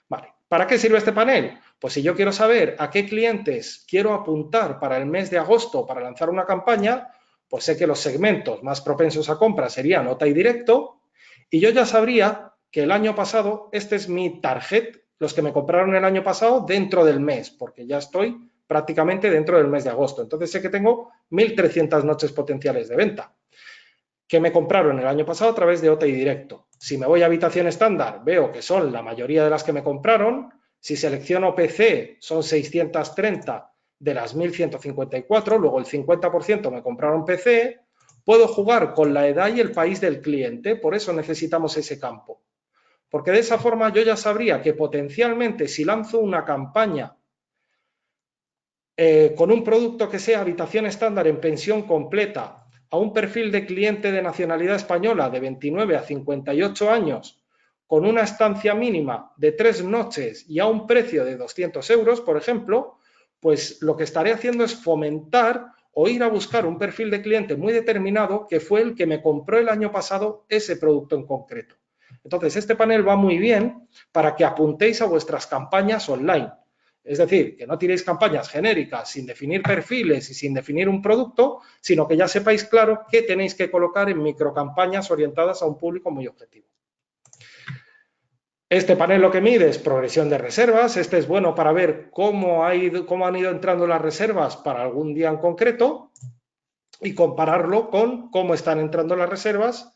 Vale. ¿Para qué sirve este panel? Pues si yo quiero saber a qué clientes quiero apuntar para el mes de agosto para lanzar una campaña, pues sé que los segmentos más propensos a compra serían OTA y directo, y yo ya sabría que el año pasado, este es mi target, los que me compraron el año pasado dentro del mes, porque ya estoy prácticamente dentro del mes de agosto. Entonces sé que tengo 1.300 noches potenciales de venta. que me compraron el año pasado a través de OTA y Directo. Si me voy a habitación estándar, veo que son la mayoría de las que me compraron. Si selecciono PC, son 630 de las 1154, luego el 50% me compraron PC. Puedo jugar con la edad y el país del cliente, por eso necesitamos ese campo. Porque de esa forma yo ya sabría que potencialmente si lanzo una campaña con un producto que sea habitación estándar en pensión completa a un perfil de cliente de nacionalidad española de 29 a 58 años con una estancia mínima de 3 noches y a un precio de 200 euros, por ejemplo, pues lo que estaré haciendo es fomentar o ir a buscar un perfil de cliente muy determinado que fue el que me compró el año pasado ese producto en concreto. Entonces, este panel va muy bien para que apuntéis a vuestras campañas online. Es decir, que no tiréis campañas genéricas sin definir perfiles y sin definir un producto, sino que ya sepáis claro qué tenéis que colocar en microcampañas orientadas a un público muy objetivo. Este panel lo que mide es progresión de reservas. Este es bueno para ver cómo han ido entrando las reservas para algún día en concreto y compararlo con cómo están entrando las reservas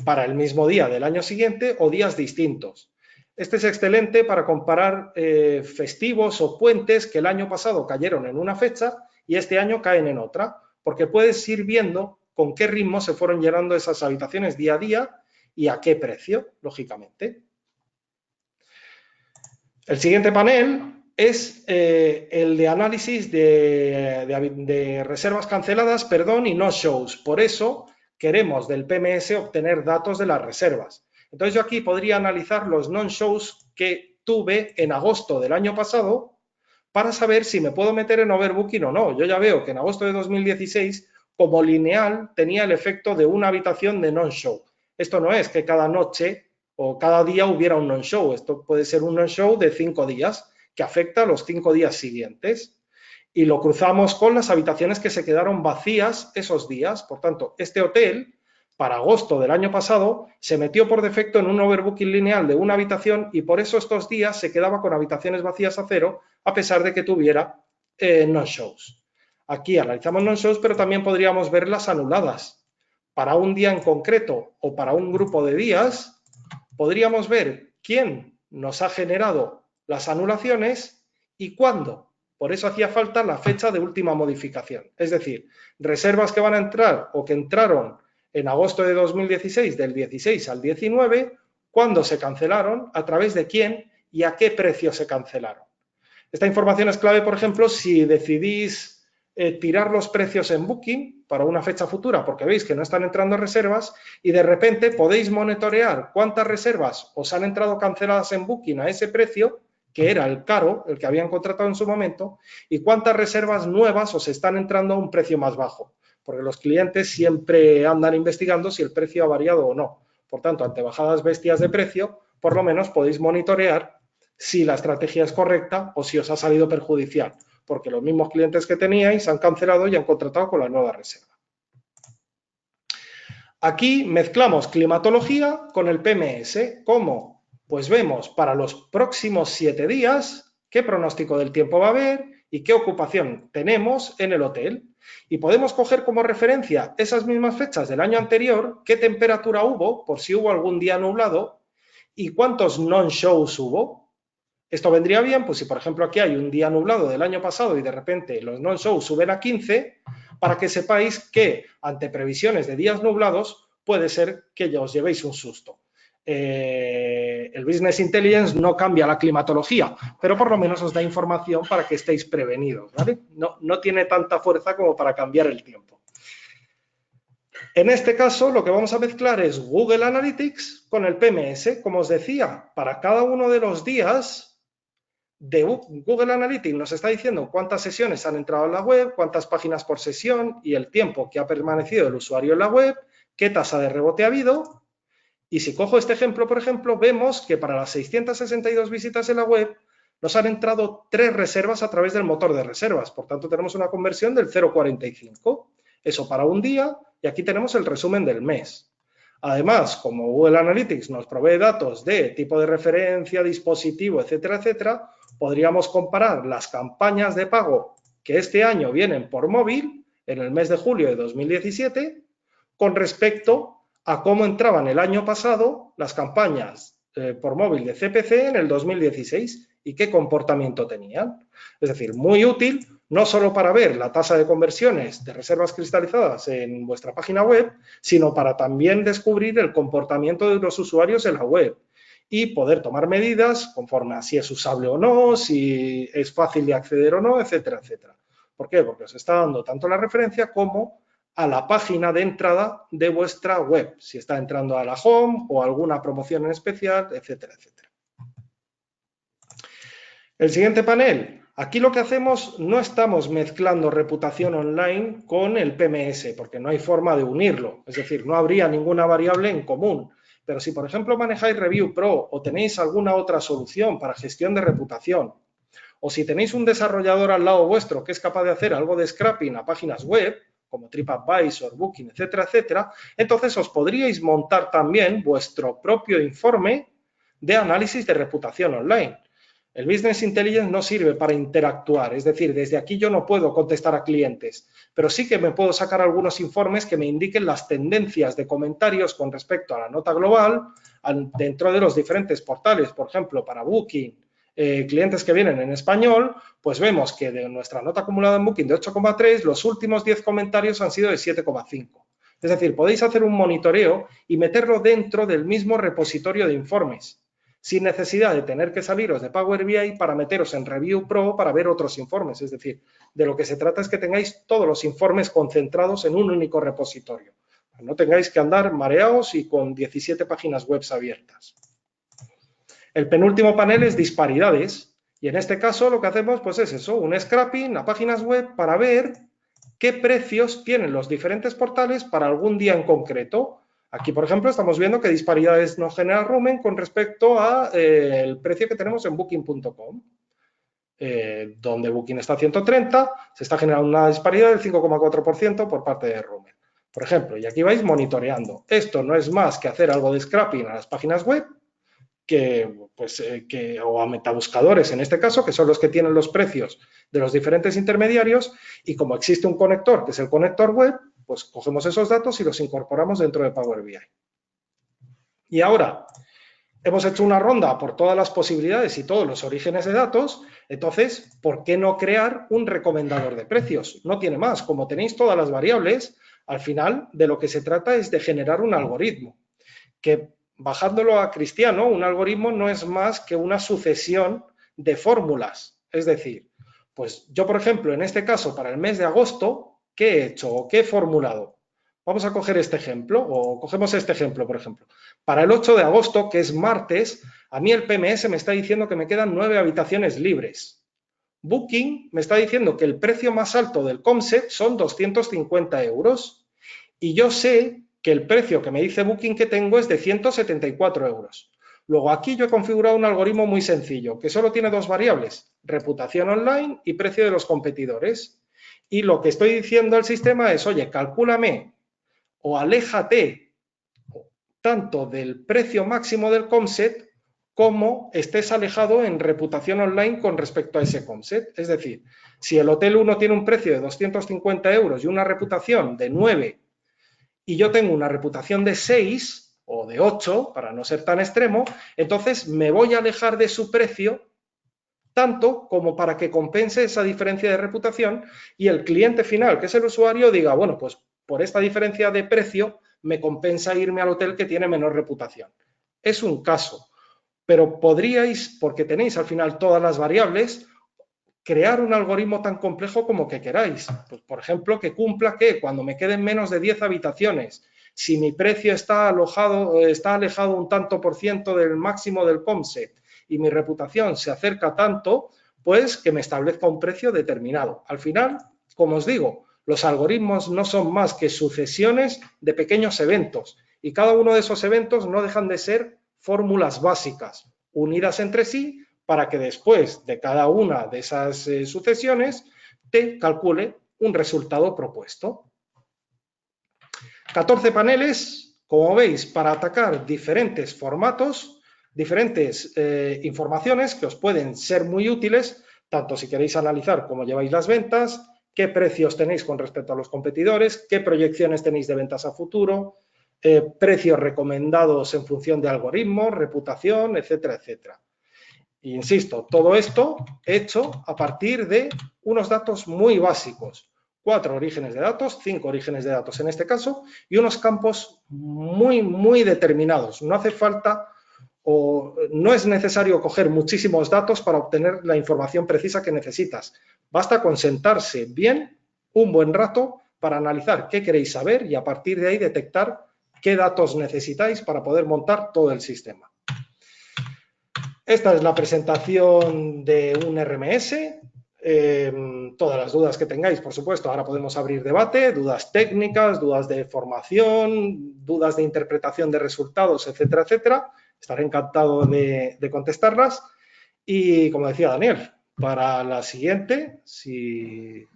para el mismo día del año siguiente o días distintos. Este es excelente para comparar festivos o puentes que el año pasado cayeron en una fecha y este año caen en otra, porque puedes ir viendo con qué ritmo se fueron llenando esas habitaciones día a día y a qué precio, lógicamente. El siguiente panel es el de análisis de reservas canceladas, y no-shows. Por eso queremos del PMS obtener datos de las reservas. Entonces yo aquí podría analizar los non-shows que tuve en agosto del año pasado para saber si me puedo meter en overbooking o no. Yo ya veo que en agosto de 2016, como lineal, tenía el efecto de una habitación de non-show. Esto no es que cada noche o cada día hubiera un non-show. Esto puede ser un non-show de 5 días que afecta a los 5 días siguientes. Y lo cruzamos con las habitaciones que se quedaron vacías esos días. Por tanto, este hotel, para agosto del año pasado, se metió por defecto en un overbooking lineal de una habitación y por eso estos días se quedaba con habitaciones vacías a cero, a pesar de que tuviera no-shows. Aquí analizamos no-shows, pero también podríamos ver las anuladas. Para un día en concreto o para un grupo de días, podríamos ver quién nos ha generado las anulaciones y cuándo. Por eso hacía falta la fecha de última modificación. Es decir, reservas que van a entrar o que entraron en agosto de 2016, del 16 al 19, cuándo se cancelaron, a través de quién y a qué precio se cancelaron. Esta información es clave, por ejemplo, si decidís tirar los precios en Booking para una fecha futura porque veis que no están entrando reservas y de repente podéis monitorear cuántas reservas os han entrado canceladas en Booking a ese precio, que era el caro, el que habían contratado en su momento, y cuántas reservas nuevas os están entrando a un precio más bajo, porque los clientes siempre andan investigando si el precio ha variado o no. Por tanto, ante bajadas bestias de precio, por lo menos podéis monitorear si la estrategia es correcta o si os ha salido perjudicial, porque los mismos clientes que teníais han cancelado y han contratado con la nueva reserva. Aquí mezclamos climatología con el PMS. ¿Cómo? Pues vemos para los próximos 7 días qué pronóstico del tiempo va a haber y qué ocupación tenemos en el hotel. Y podemos coger como referencia esas mismas fechas del año anterior, qué temperatura hubo, por si hubo algún día nublado, y cuántos non-shows hubo. Esto vendría bien, pues si por ejemplo aquí hay un día nublado del año pasado y de repente los non-shows suben a 15, para que sepáis que ante previsiones de días nublados puede ser que ya os llevéis un susto. El Business Intelligence no cambia la climatología, pero por lo menos os da información para que estéis prevenidos, ¿vale? No tiene tanta fuerza como para cambiar el tiempo. En este caso, lo que vamos a mezclar es Google Analytics con el PMS. Como os decía, para cada uno de los días de Google Analytics nos está diciendo cuántas sesiones han entrado en la web, cuántas páginas por sesión y el tiempo que ha permanecido el usuario en la web, qué tasa de rebote ha habido. Y si cojo este ejemplo, por ejemplo, vemos que para las 662 visitas en la web nos han entrado 3 reservas a través del motor de reservas. Por tanto, tenemos una conversión del 0,45. Eso para un día y aquí tenemos el resumen del mes. Además, como Google Analytics nos provee datos de tipo de referencia, dispositivo, etcétera, etcétera, podríamos comparar las campañas de pago que este año vienen por móvil en el mes de julio de 2017 con respecto a cómo entraban el año pasado las campañas por móvil de CPC en el 2016 y qué comportamiento tenían. Es decir, muy útil, no solo para ver la tasa de conversiones de reservas cristalizadas en vuestra página web, sino para también descubrir el comportamiento de los usuarios en la web y poder tomar medidas conforme a si es usable o no, si es fácil de acceder o no, etcétera, etcétera. ¿Por qué? Porque os está dando tanto la referencia como a la página de entrada de vuestra web, si está entrando a la home o alguna promoción en especial, etcétera, etcétera. El siguiente panel, aquí lo que hacemos, no estamos mezclando reputación online con el PMS, porque no hay forma de unirlo, es decir, no habría ninguna variable en común. Pero si, por ejemplo, manejáis Review Pro o tenéis alguna otra solución para gestión de reputación, o si tenéis un desarrollador al lado vuestro que es capaz de hacer algo de scrapping a páginas web, como TripAdvisor, Booking, etcétera, etcétera, entonces os podríais montar también vuestro propio informe de análisis de reputación online. El Business Intelligence no sirve para interactuar, es decir, desde aquí yo no puedo contestar a clientes, pero sí que me puedo sacar algunos informes que me indiquen las tendencias de comentarios con respecto a la nota global dentro de los diferentes portales, por ejemplo, para Booking, clientes que vienen en español, pues vemos que de nuestra nota acumulada en Booking de 8,3, los últimos 10 comentarios han sido de 7,5. Es decir, podéis hacer un monitoreo y meterlo dentro del mismo repositorio de informes, sin necesidad de tener que saliros de Power BI para meteros en Review Pro para ver otros informes. Es decir, de lo que se trata es que tengáis todos los informes concentrados en un único repositorio. No tengáis que andar mareados y con 17 páginas web abiertas. El penúltimo panel es disparidades. Y en este caso lo que hacemos pues es eso, un scrapping a páginas web para ver qué precios tienen los diferentes portales para algún día en concreto. Aquí, por ejemplo, estamos viendo que disparidades nos genera Rumen con respecto a el precio que tenemos en Booking.com. Donde Booking está a 130, se está generando una disparidad del 5,4% por parte de Rumen. Por ejemplo, y aquí vais monitoreando. Esto no es más que hacer algo de scrapping a las páginas web, o a metabuscadores en este caso, que son los que tienen los precios de los diferentes intermediarios, y como existe un conector, que es el conector web, pues cogemos esos datos y los incorporamos dentro de Power BI. Y ahora, hemos hecho una ronda por todas las posibilidades y todos los orígenes de datos, entonces, ¿por qué no crear un recomendador de precios? No tiene más, como tenéis todas las variables, al final de lo que se trata es de generar un algoritmo, que bajándolo a cristiano, un algoritmo no es más que una sucesión de fórmulas. Es decir, pues yo, por ejemplo, en este caso, para el mes de agosto, ¿qué he hecho o qué he formulado? Vamos a coger este ejemplo, o cogemos este ejemplo, por ejemplo. Para el 8 de agosto, que es martes, a mí el PMS me está diciendo que me quedan 9 habitaciones libres. Booking me está diciendo que el precio más alto del COMSET son 250 euros. Y yo sé que el precio que me dice Booking que tengo es de 174 euros. Luego aquí yo he configurado un algoritmo muy sencillo, que solo tiene dos variables, reputación online y precio de los competidores. Y lo que estoy diciendo al sistema es, oye, calcúlame o aléjate tanto del precio máximo del COMSET como estés alejado en reputación online con respecto a ese COMSET. Es decir, si el Hotel 1 tiene un precio de 250 euros y una reputación de 9 y yo tengo una reputación de 6 o de 8, para no ser tan extremo, entonces me voy a alejar de su precio tanto como para que compense esa diferencia de reputación y el cliente final, que es el usuario, diga, bueno, pues por esta diferencia de precio me compensa irme al hotel que tiene menor reputación. Es un caso, pero podríais, porque tenéis al final todas las variables, crear un algoritmo tan complejo como que queráis. Pues, por ejemplo, que cumpla que cuando me queden menos de 10 habitaciones, si mi precio está alejado un tanto por ciento del máximo del COMSET y mi reputación se acerca tanto, pues que me establezca un precio determinado. Al final, como os digo, los algoritmos no son más que sucesiones de pequeños eventos y cada uno de esos eventos no dejan de ser fórmulas básicas unidas entre sí para que después de cada una de esas sucesiones te calcule un resultado propuesto. 14 paneles, como veis, para atacar diferentes formatos, diferentes informaciones que os pueden ser muy útiles, tanto si queréis analizar cómo lleváis las ventas, qué precios tenéis con respecto a los competidores, qué proyecciones tenéis de ventas a futuro, precios recomendados en función de algoritmos, reputación, etcétera, etcétera. Insisto, todo esto hecho a partir de unos datos muy básicos. 4 orígenes de datos, 5 orígenes de datos en este caso, y unos campos muy, muy determinados. No hace falta o no es necesario coger muchísimos datos para obtener la información precisa que necesitas. Basta con sentarse bien un buen rato para analizar qué queréis saber y a partir de ahí detectar qué datos necesitáis para poder montar todo el sistema. Esta es la presentación de un RMS. Todas las dudas que tengáis, por supuesto, ahora podemos abrir debate, dudas técnicas, dudas de formación, dudas de interpretación de resultados, etcétera, etcétera. Estaré encantado de contestarlas. Y como decía Daniel, para la siguiente, si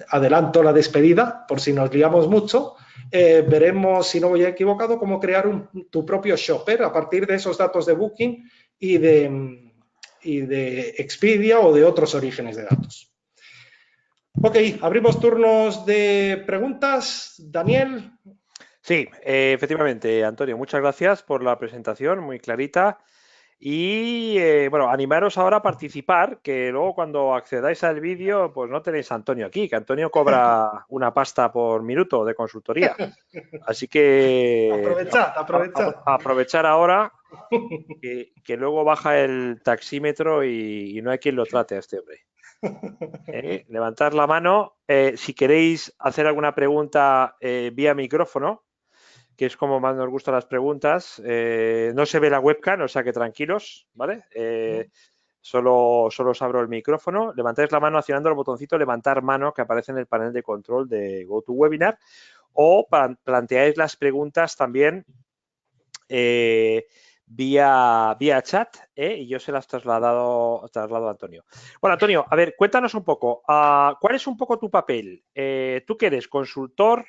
adelanto la despedida, por si nos liamos mucho, veremos, si no voy equivocado, cómo crear tu propio shopper a partir de esos datos de Booking y de Expedia o de otros orígenes de datos. Ok, abrimos turnos de preguntas. Daniel. Sí, efectivamente, Antonio, muchas gracias por la presentación, muy clarita. Y bueno, animaros ahora a participar, que luego cuando accedáis al vídeo, pues no tenéis a Antonio aquí, que Antonio cobra una pasta por minuto de consultoría. Así que aprovechad. aprovechar ahora que luego baja el taxímetro y no hay quien lo trate a este hombre. Levantad la mano si queréis hacer alguna pregunta vía micrófono, que es como más nos gustan las preguntas. No se ve la webcam, o sea que tranquilos, ¿vale? Solo os abro el micrófono. Levantáis la mano accionando el botoncito levantar mano que aparece en el panel de control de GoToWebinar o planteáis las preguntas también vía chat y yo se las traslado a Antonio. Bueno, Antonio, a ver, cuéntanos un poco. ¿Cuál es un poco tu papel? ¿Tú que eres consultor?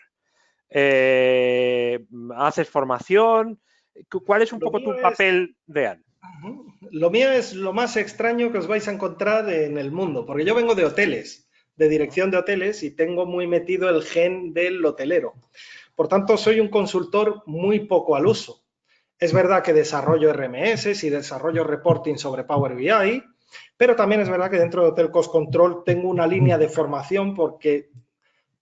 ¿Haces formación? ¿Cuál es un poco tu papel real? Lo mío es lo más extraño que os vais a encontrar en el mundo, porque yo vengo de hoteles, de dirección de hoteles, y tengo muy metido el gen del hotelero. Por tanto, soy un consultor muy poco al uso. Es verdad que desarrollo RMS y desarrollo reporting sobre Power BI, pero también es verdad que dentro de Hotel Cost Control tengo una línea de formación porque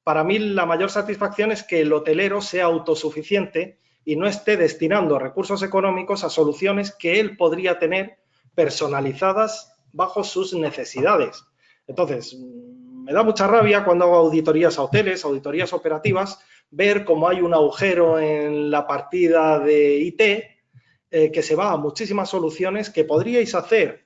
para mí la mayor satisfacción es que el hotelero sea autosuficiente y no esté destinando recursos económicos a soluciones que él podría tener personalizadas bajo sus necesidades. Entonces, me da mucha rabia cuando hago auditorías a hoteles, auditorías operativas, ver cómo hay un agujero en la partida de IT que se va a muchísimas soluciones que podríais hacer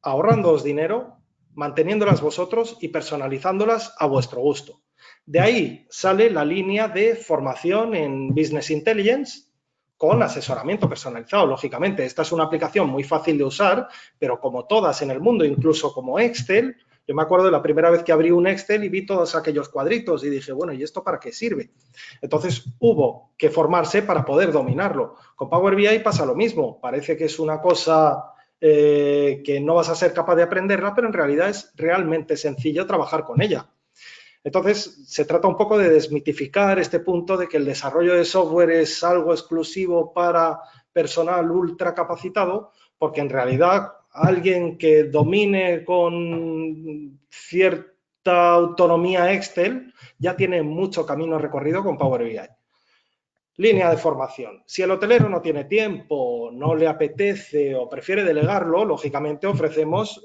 ahorrándoos dinero, manteniéndolas vosotros y personalizándolas a vuestro gusto. De ahí sale la línea de formación en Business Intelligence con asesoramiento personalizado, lógicamente. Esta es una aplicación muy fácil de usar, pero como todas en el mundo, incluso como Excel, yo me acuerdo de la primera vez que abrí un Excel y vi todos aquellos cuadritos y dije, bueno, ¿y esto para qué sirve? Entonces hubo que formarse para poder dominarlo. Con Power BI pasa lo mismo. Parece que es una cosa que no vas a ser capaz de aprenderla, pero en realidad es realmente sencillo trabajar con ella. Entonces, se trata un poco de desmitificar este punto de que el desarrollo de software es algo exclusivo para personal ultra capacitado, porque en realidad alguien que domine con cierta autonomía Excel ya tiene mucho camino recorrido con Power BI. Línea de formación. Si el hotelero no tiene tiempo, no le apetece o prefiere delegarlo, lógicamente ofrecemos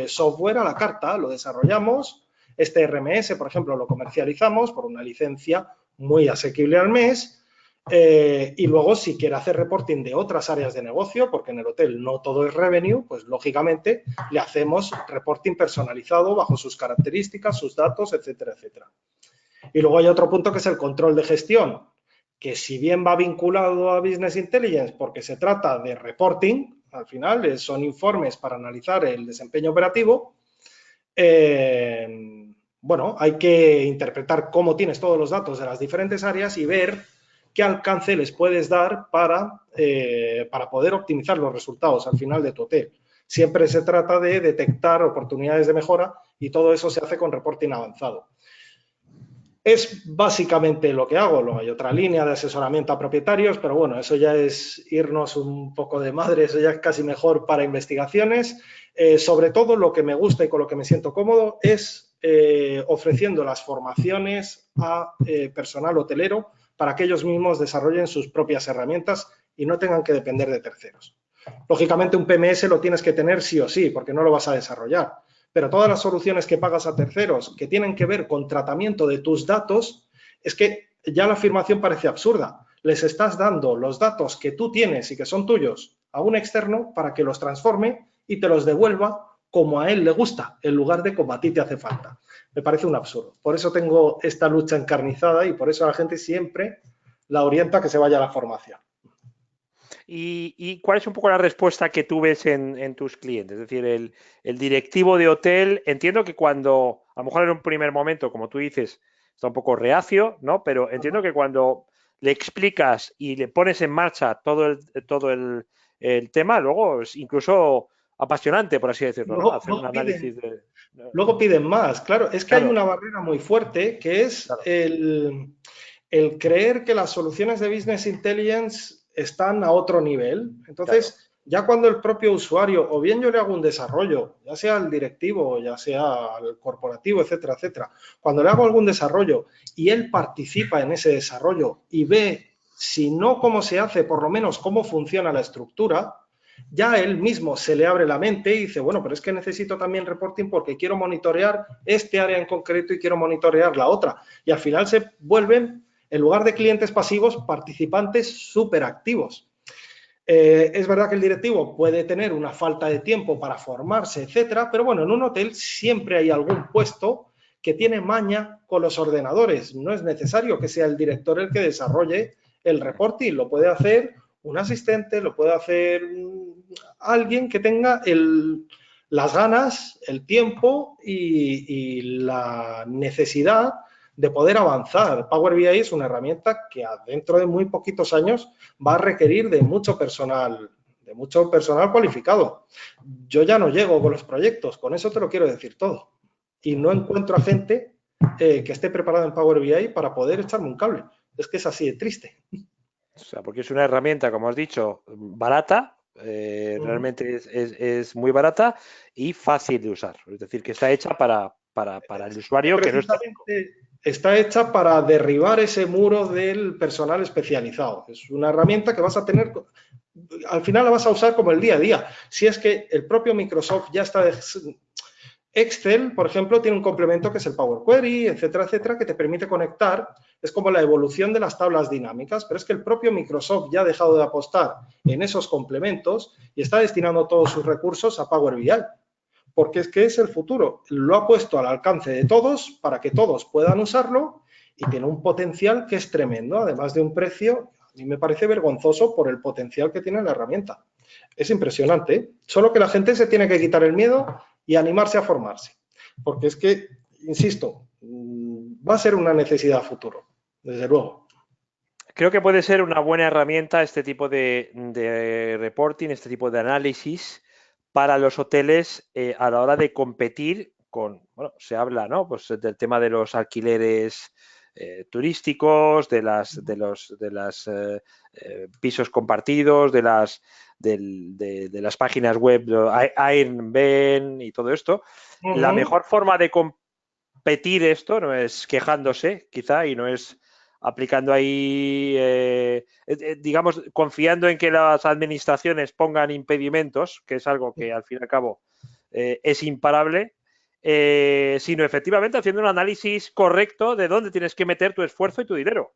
software a la carta, lo desarrollamos. Este RMS, por ejemplo, lo comercializamos por una licencia muy asequible al mes y luego si quiere hacer reporting de otras áreas de negocio, porque en el hotel no todo es revenue, pues lógicamente le hacemos reporting personalizado bajo sus características, sus datos, etcétera, etcétera. Y luego hay otro punto que es el control de gestión, que si bien va vinculado a Business Intelligence porque se trata de reporting, al final son informes para analizar el desempeño operativo, bueno, hay que interpretar cómo tienes todos los datos de las diferentes áreas y ver qué alcance les puedes dar para poder optimizar los resultados al final de tu hotel. Siempre se trata de detectar oportunidades de mejora y todo eso se hace con reporting avanzado. Es básicamente lo que hago. Luego hay otra línea de asesoramiento a propietarios, pero bueno, eso ya es irnos un poco de madre, eso ya es casi mejor para investigaciones. Sobre todo lo que me gusta y con lo que me siento cómodo es ofreciendo las formaciones a personal hotelero para que ellos mismos desarrollen sus propias herramientas y no tengan que depender de terceros. Lógicamente un PMS lo tienes que tener sí o sí, porque no lo vas a desarrollar. Pero todas las soluciones que pagas a terceros que tienen que ver con tratamiento de tus datos, es que ya la afirmación parece absurda. Les estás dando los datos que tú tienes y que son tuyos a un externo para que los transforme y te los devuelva como a él le gusta, en lugar de como a ti te hace falta. Me parece un absurdo. Por eso tengo esta lucha encarnizada y por eso la gente siempre la orienta a que se vaya a la formación. ¿Y cuál es un poco la respuesta que tú ves en tus clientes? Es decir, el directivo de hotel, entiendo que cuando, a lo mejor en un primer momento, como tú dices, está un poco reacio, ¿no? Pero entiendo que cuando le explicas y le pones en marcha todo el tema, luego es incluso apasionante, por así decirlo, ¿no? Luego, Hacer un luego análisis piden, de... luego piden más. Claro, es que hay Claro, una barrera muy fuerte que es claro, el creer que las soluciones de Business Intelligence están a otro nivel. claro. Entonces, ya cuando el propio usuario, o bien yo le hago un desarrollo, ya sea al directivo, ya sea al corporativo, etcétera, etcétera, cuando le hago algún desarrollo y él participa en ese desarrollo y ve, si no cómo se hace, por lo menos cómo funciona la estructura, ya él mismo se le abre la mente y dice, bueno, pero es que necesito también reporting porque quiero monitorear este área en concreto y quiero monitorear la otra. Y al final se vuelven, en lugar de clientes pasivos, participantes súper activos. Es verdad que el directivo puede tener una falta de tiempo para formarse, etcétera, pero bueno, en un hotel siempre hay algún puesto que tiene maña con los ordenadores. No es necesario que sea el director el que desarrolle el reporting, lo puede hacer un asistente, lo puede hacer alguien que tenga las ganas, el tiempo y la necesidad de poder avanzar. Power BI es una herramienta que dentro de muy poquitos años va a requerir de mucho personal cualificado. Yo ya no llego con los proyectos, con eso te lo quiero decir todo. Y no encuentro a gente que esté preparada en Power BI para poder echarme un cable. Es que es así de triste. O sea, porque es una herramienta, como has dicho, barata, realmente es muy barata y fácil de usar. Es decir, que está hecha para el usuario que no es técnico. Precisamente está hecha para derribar ese muro del personal especializado. Es una herramienta que vas a tener, al final la vas a usar como el día a día. Si es que el propio Microsoft ya está... Excel, por ejemplo, tiene un complemento que es el Power Query, etcétera, etcétera, que te permite conectar. Es como la evolución de las tablas dinámicas, pero es que el propio Microsoft ya ha dejado de apostar en esos complementos y está destinando todos sus recursos a Power BI, porque es que es el futuro. Lo ha puesto al alcance de todos para que todos puedan usarlo y tiene un potencial que es tremendo, además de un precio, a mí me parece vergonzoso por el potencial que tiene la herramienta. Es impresionante, ¿eh? Solo que la gente se tiene que quitar el miedo y animarse a formarse, porque es que, insisto, va a ser una necesidad a futuro, desde luego. Creo que puede ser una buena herramienta este tipo de reporting, este tipo de análisis para los hoteles a la hora de competir con, bueno, se habla, ¿no? Pues del tema de los alquileres turísticos, de las pisos compartidos, de las páginas web, Airbnb y todo esto. La mejor forma de competir esto no es quejándose, quizá, y no es aplicando ahí, digamos, confiando en que las administraciones pongan impedimentos, que es algo que al fin y al cabo es imparable, sino efectivamente haciendo un análisis correcto de dónde tienes que meter tu esfuerzo y tu dinero.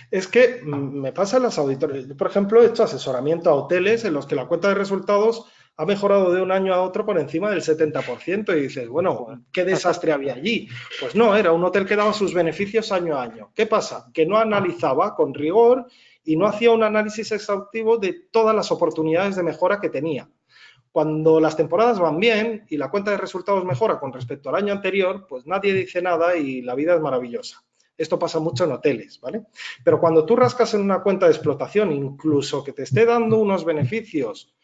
Es que me pasa en las auditorías. Yo, por ejemplo, he hecho asesoramiento a hoteles en los que la cuenta de resultados ha mejorado de un año a otro por encima del 70%. Y dices, bueno, Joder. ¿qué desastre había allí? Pues no, era un hotel que daba sus beneficios año a año. ¿Qué pasa? Que no analizaba con rigor y no hacía un análisis exhaustivo de todas las oportunidades de mejora que tenía. Cuando las temporadas van bien y la cuenta de resultados mejora con respecto al año anterior, pues nadie dice nada y la vida es maravillosa. Esto pasa mucho en hoteles, ¿vale? Pero cuando tú rascas en una cuenta de explotación, incluso que te esté dando unos beneficios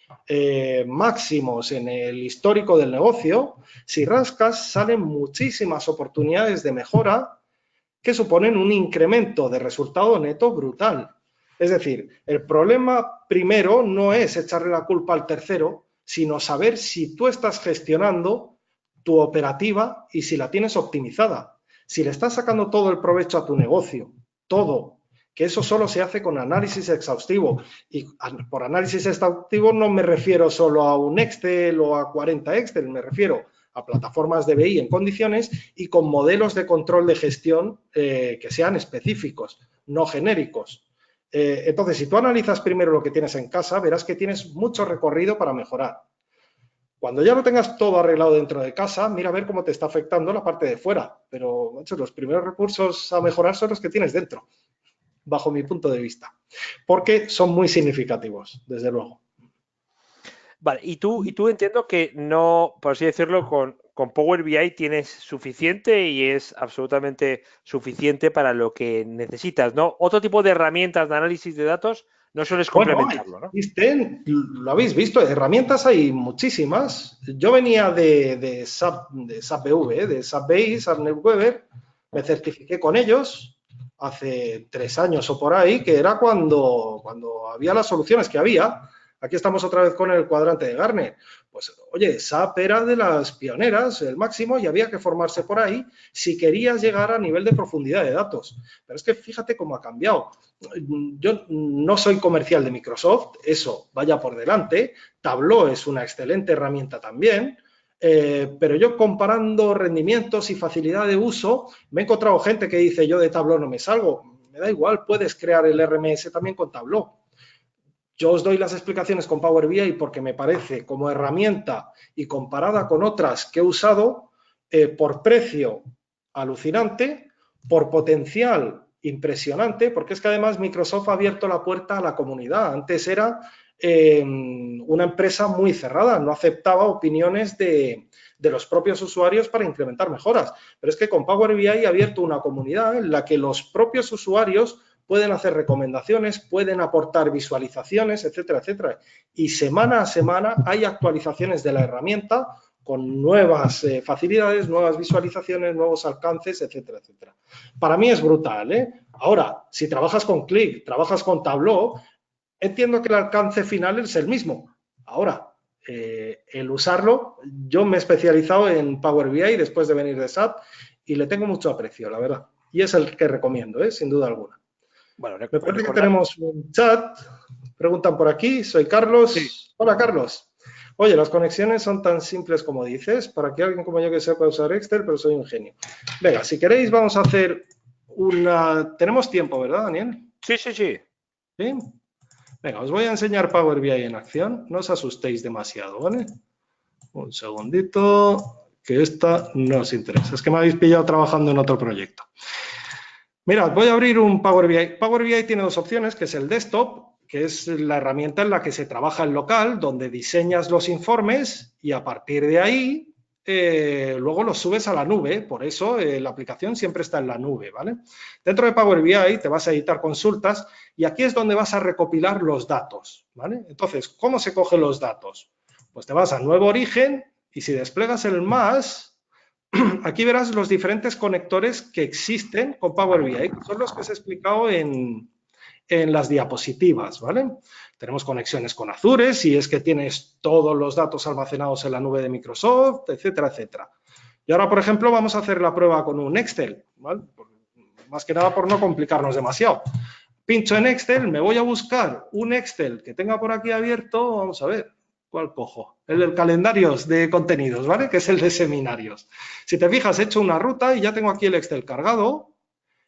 máximos en el histórico del negocio, si rascas salen muchísimas oportunidades de mejora que suponen un incremento de resultado neto brutal. Es decir, el problema primero no es echarle la culpa al tercero, sino saber si tú estás gestionando tu operativa y si la tienes optimizada. Si le estás sacando todo el provecho a tu negocio, todo, que eso solo se hace con análisis exhaustivo. Y por análisis exhaustivo no me refiero solo a un Excel o a 40 Excel, me refiero a plataformas de BI en condiciones y con modelos de control de gestión que sean específicos, no genéricos. Entonces, si tú analizas primero lo que tienes en casa, verás que tienes mucho recorrido para mejorar. Cuando ya lo tengas todo arreglado dentro de casa, mira a ver cómo te está afectando la parte de fuera. Pero, macho, los primeros recursos a mejorar son los que tienes dentro, bajo mi punto de vista, porque son muy significativos, desde luego. Vale, y tú entiendo que no, por así decirlo, con Power BI tienes suficiente y es absolutamente suficiente para lo que necesitas, ¿no? Otro tipo de herramientas de análisis de datos no sueles Bueno, complementarlo, ¿no? lo habéis visto, herramientas hay muchísimas. Yo venía de SAP BV, de SAP BI, SAP NetWeaver, me certifiqué con ellos hace 3 años o por ahí, que era cuando había las soluciones que había. Aquí estamos otra vez con el cuadrante de Gartner. Pues, oye, SAP era de las pioneras, el máximo, y había que formarse por ahí si querías llegar a nivel de profundidad de datos. Pero es que fíjate cómo ha cambiado. Yo no soy comercial de Microsoft, eso vaya por delante. Tableau es una excelente herramienta también. Pero yo comparando rendimientos y facilidad de uso, me he encontrado gente que dice yo de Tableau no me salgo. Me da igual, puedes crear el RMS también con Tableau. Yo os doy las explicaciones con Power BI porque me parece como herramienta y comparada con otras que he usado, por precio alucinante, por potencial impresionante, porque es que además Microsoft ha abierto la puerta a la comunidad. Antes era una empresa muy cerrada, no aceptaba opiniones de los propios usuarios para implementar mejoras. Pero es que con Power BI ha abierto una comunidad en la que los propios usuarios pueden hacer recomendaciones, pueden aportar visualizaciones, etcétera, etcétera. Y semana a semana hay actualizaciones de la herramienta con nuevas facilidades, nuevas visualizaciones, nuevos alcances, etcétera, etcétera. Para mí es brutal, ¿eh? Ahora, si trabajas con Qlik, trabajas con Tableau, entiendo que el alcance final es el mismo. Ahora, el usarlo, yo me he especializado en Power BI después de venir de SAP y le tengo mucho aprecio, la verdad. Y es el que recomiendo, sin duda alguna. Bueno, Me parece que tenemos un chat. Preguntan por aquí. Soy Carlos. Sí. Hola, Carlos. Oye, las conexiones son tan simples como dices, para que alguien como yo que sepa usar Excel, pero soy un genio. Venga, si queréis vamos a hacer una... Tenemos tiempo, ¿verdad, Daniel? Sí, sí, sí. ¿Sí? Venga, os voy a enseñar Power BI en acción. No os asustéis demasiado, ¿vale? Un segundito, que esta no os interesa. Es que me habéis pillado trabajando en otro proyecto. Mirad, voy a abrir un Power BI. Power BI tiene dos opciones, que es el desktop, que es la herramienta en la que se trabaja en local, donde diseñas los informes y a partir de ahí luego los subes a la nube. Por eso la aplicación siempre está en la nube, ¿vale? Dentro de Power BI te vas a editar consultas y aquí es donde vas a recopilar los datos, ¿vale? Entonces, ¿cómo se cogen los datos? Pues te vas a nuevo origen y si desplegas el más... Aquí verás los diferentes conectores que existen con Power BI, que son los que os he explicado en las diapositivas, ¿vale? Tenemos conexiones con Azure, si es que tienes todos los datos almacenados en la nube de Microsoft, etcétera, etcétera. Y ahora, por ejemplo, vamos a hacer la prueba con un Excel, ¿vale? Más que nada por no complicarnos demasiado. Pincho en Excel, me voy a buscar un Excel que tenga por aquí abierto, vamos a ver. ¿Cuál cojo? El del calendarios de contenidos, ¿vale? Que es el de seminarios. Si te fijas, he hecho una ruta y ya tengo aquí el Excel cargado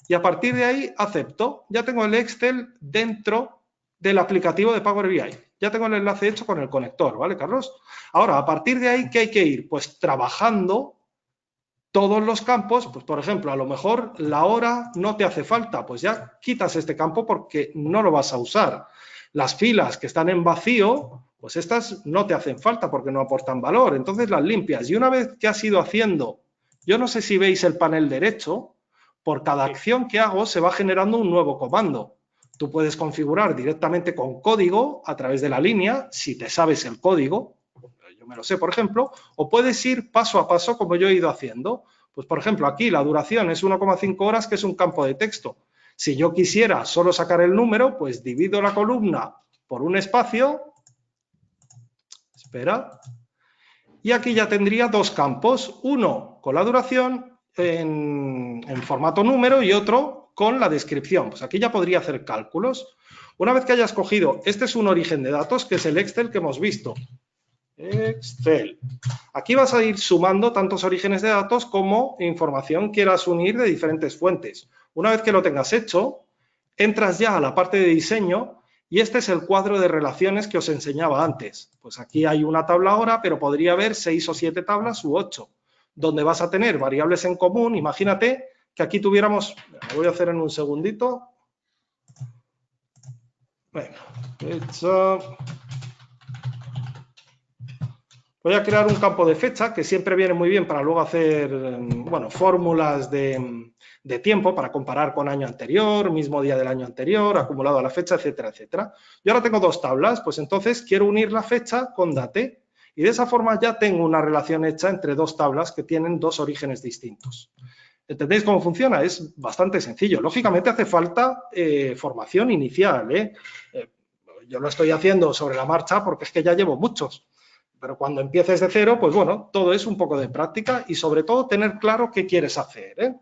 y a partir de ahí acepto. Ya tengo el Excel dentro del aplicativo de Power BI. Ya tengo el enlace hecho con el conector, ¿vale, Carlos? Ahora, a partir de ahí, ¿qué hay que ir? Pues trabajando todos los campos, pues por ejemplo, a lo mejor la hora no te hace falta, pues ya quitas este campo porque no lo vas a usar. Las filas que están en vacío, pues estas no te hacen falta porque no aportan valor, entonces las limpias. Y una vez que has ido haciendo, yo no sé si veis el panel derecho, por cada acción que hago se va generando un nuevo comando. Tú puedes configurar directamente con código a través de la línea, si te sabes el código, yo me lo sé, por ejemplo, o puedes ir paso a paso como yo he ido haciendo. Pues, por ejemplo, aquí la duración es 1,5 horas, que es un campo de texto. Si yo quisiera solo sacar el número, pues divido la columna por un espacio, espera, y aquí ya tendría dos campos, uno con la duración en formato número y otro con la descripción. Pues aquí ya podría hacer cálculos. Una vez que hayas cogido, este es un origen de datos, que es el Excel que hemos visto. Excel. Aquí vas a ir sumando tantos orígenes de datos como información quieras unir de diferentes fuentes. Una vez que lo tengas hecho, entras ya a la parte de diseño y este es el cuadro de relaciones que os enseñaba antes. Pues aquí hay una tabla ahora, pero podría haber 6 o 7 tablas u 8, donde vas a tener variables en común. Imagínate que aquí tuviéramos, lo voy a hacer en un segundito. Venga, hecho. Voy a crear un campo de fecha, que siempre viene muy bien para luego hacer, bueno, fórmulas de tiempo para comparar con año anterior, mismo día del año anterior, acumulado a la fecha, etcétera, etcétera. Yo ahora tengo dos tablas, pues entonces quiero unir la fecha con date y de esa forma ya tengo una relación hecha entre dos tablas que tienen dos orígenes distintos. ¿Entendéis cómo funciona? Es bastante sencillo. Lógicamente hace falta formación inicial, yo lo estoy haciendo sobre la marcha porque es que ya llevo muchos. Pero cuando empieces de cero, pues bueno, todo es un poco de práctica y sobre todo tener claro qué quieres hacer.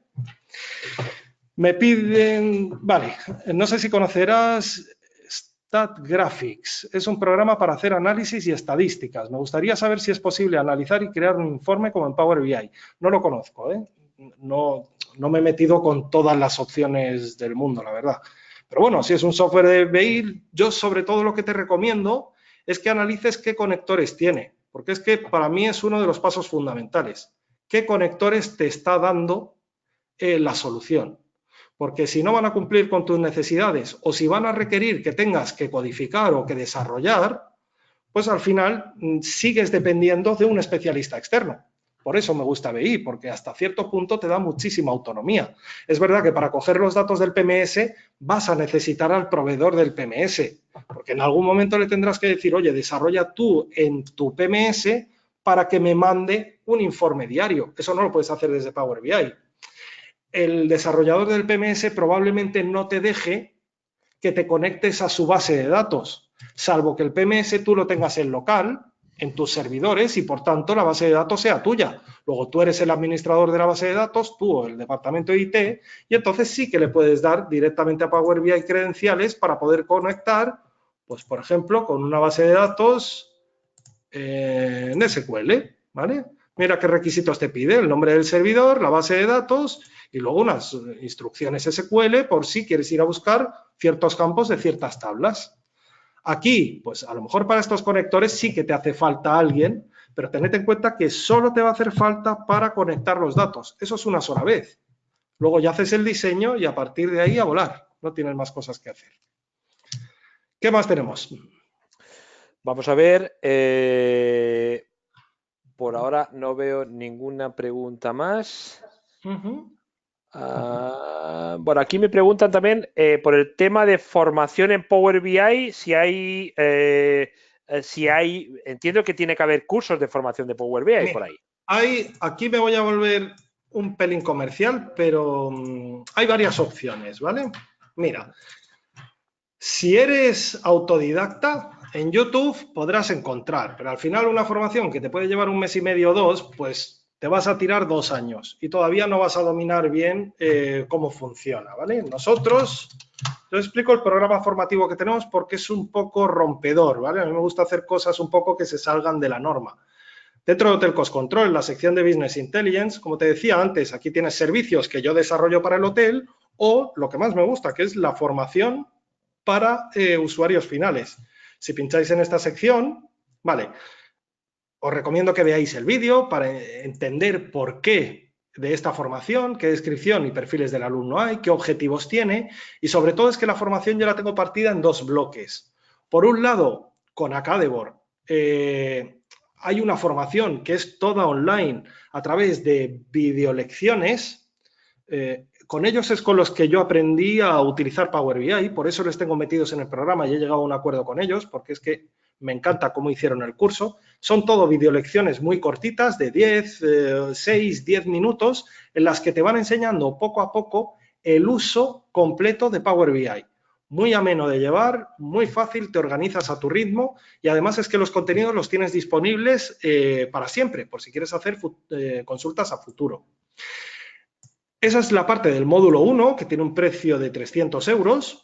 Me piden, vale, no sé si conocerás StatGraphics. Es un programa para hacer análisis y estadísticas. Me gustaría saber si es posible analizar y crear un informe como en Power BI. No lo conozco, no me he metido con todas las opciones del mundo, la verdad. Pero bueno, si es un software de BI, yo sobre todo lo que te recomiendo es que analices qué conectores tiene, porque es que para mí es uno de los pasos fundamentales. ¿Qué conectores te está dando la solución? Porque si no van a cumplir con tus necesidades o si van a requerir que tengas que codificar o que desarrollar, pues al final sigues dependiendo de un especialista externo. Por eso me gusta BI, porque hasta cierto punto te da muchísima autonomía. Es verdad que para coger los datos del PMS vas a necesitar al proveedor del PMS, porque en algún momento le tendrás que decir, oye, desarrolla tú en tu PMS para que me mande un informe diario. Eso no lo puedes hacer desde Power BI. El desarrollador del PMS probablemente no te deje que te conectes a su base de datos, salvo que el PMS tú lo tengas en local, en tus servidores, y por tanto la base de datos sea tuya. Luego tú eres el administrador de la base de datos, tú o el departamento de IT, y entonces sí que le puedes dar directamente a Power BI credenciales para poder conectar, pues por ejemplo, con una base de datos en SQL, ¿vale? Mira qué requisitos te pide, el nombre del servidor, la base de datos y luego unas instrucciones SQL por si quieres ir a buscar ciertos campos de ciertas tablas. Aquí, pues a lo mejor para estos conectores sí que te hace falta alguien, pero tened en cuenta que solo te va a hacer falta para conectar los datos. Eso es una sola vez. Luego ya haces el diseño y a partir de ahí a volar. No tienes más cosas que hacer. ¿Qué más tenemos? Vamos a ver. Por ahora no veo ninguna pregunta más. Bueno, aquí me preguntan también por el tema de formación en Power BI, si hay, entiendo que tiene que haber cursos de formación de Power BI. Mira, por ahí. Aquí me voy a volver un pelín comercial, pero hay varias opciones, ¿vale? Mira, si eres autodidacta, en YouTube podrás encontrar, pero al final una formación que te puede llevar un mes y medio o dos, pues te vas a tirar 2 años y todavía no vas a dominar bien cómo funciona, ¿vale? Nosotros, yo explico el programa formativo que tenemos porque es un poco rompedor, ¿vale? A mí me gusta hacer cosas un poco que se salgan de la norma. Dentro de Hotel Cost Control, en la sección de Business Intelligence, como te decía antes, aquí tienes servicios que yo desarrollo para el hotel o lo que más me gusta, que es la formación para usuarios finales. Si pincháis en esta sección, vale, os recomiendo que veáis el vídeo para entender por qué de esta formación, qué descripción y perfiles del alumno hay, qué objetivos tiene y sobre todo es que la formación yo la tengo partida en 2 bloques. Por un lado, con Academor, hay una formación que es toda online a través de videolecciones. con ellos es con los que yo aprendí a utilizar Power BI, por eso les tengo metidos en el programa y he llegado a un acuerdo con ellos, porque es que me encanta cómo hicieron el curso. Son todo videolecciones muy cortitas, de 6, 10 minutos, en las que te van enseñando poco a poco el uso completo de Power BI. Muy ameno de llevar, muy fácil, te organizas a tu ritmo y además es que los contenidos los tienes disponibles para siempre, por si quieres hacer consultas a futuro. Esa es la parte del módulo 1, que tiene un precio de 300 euros.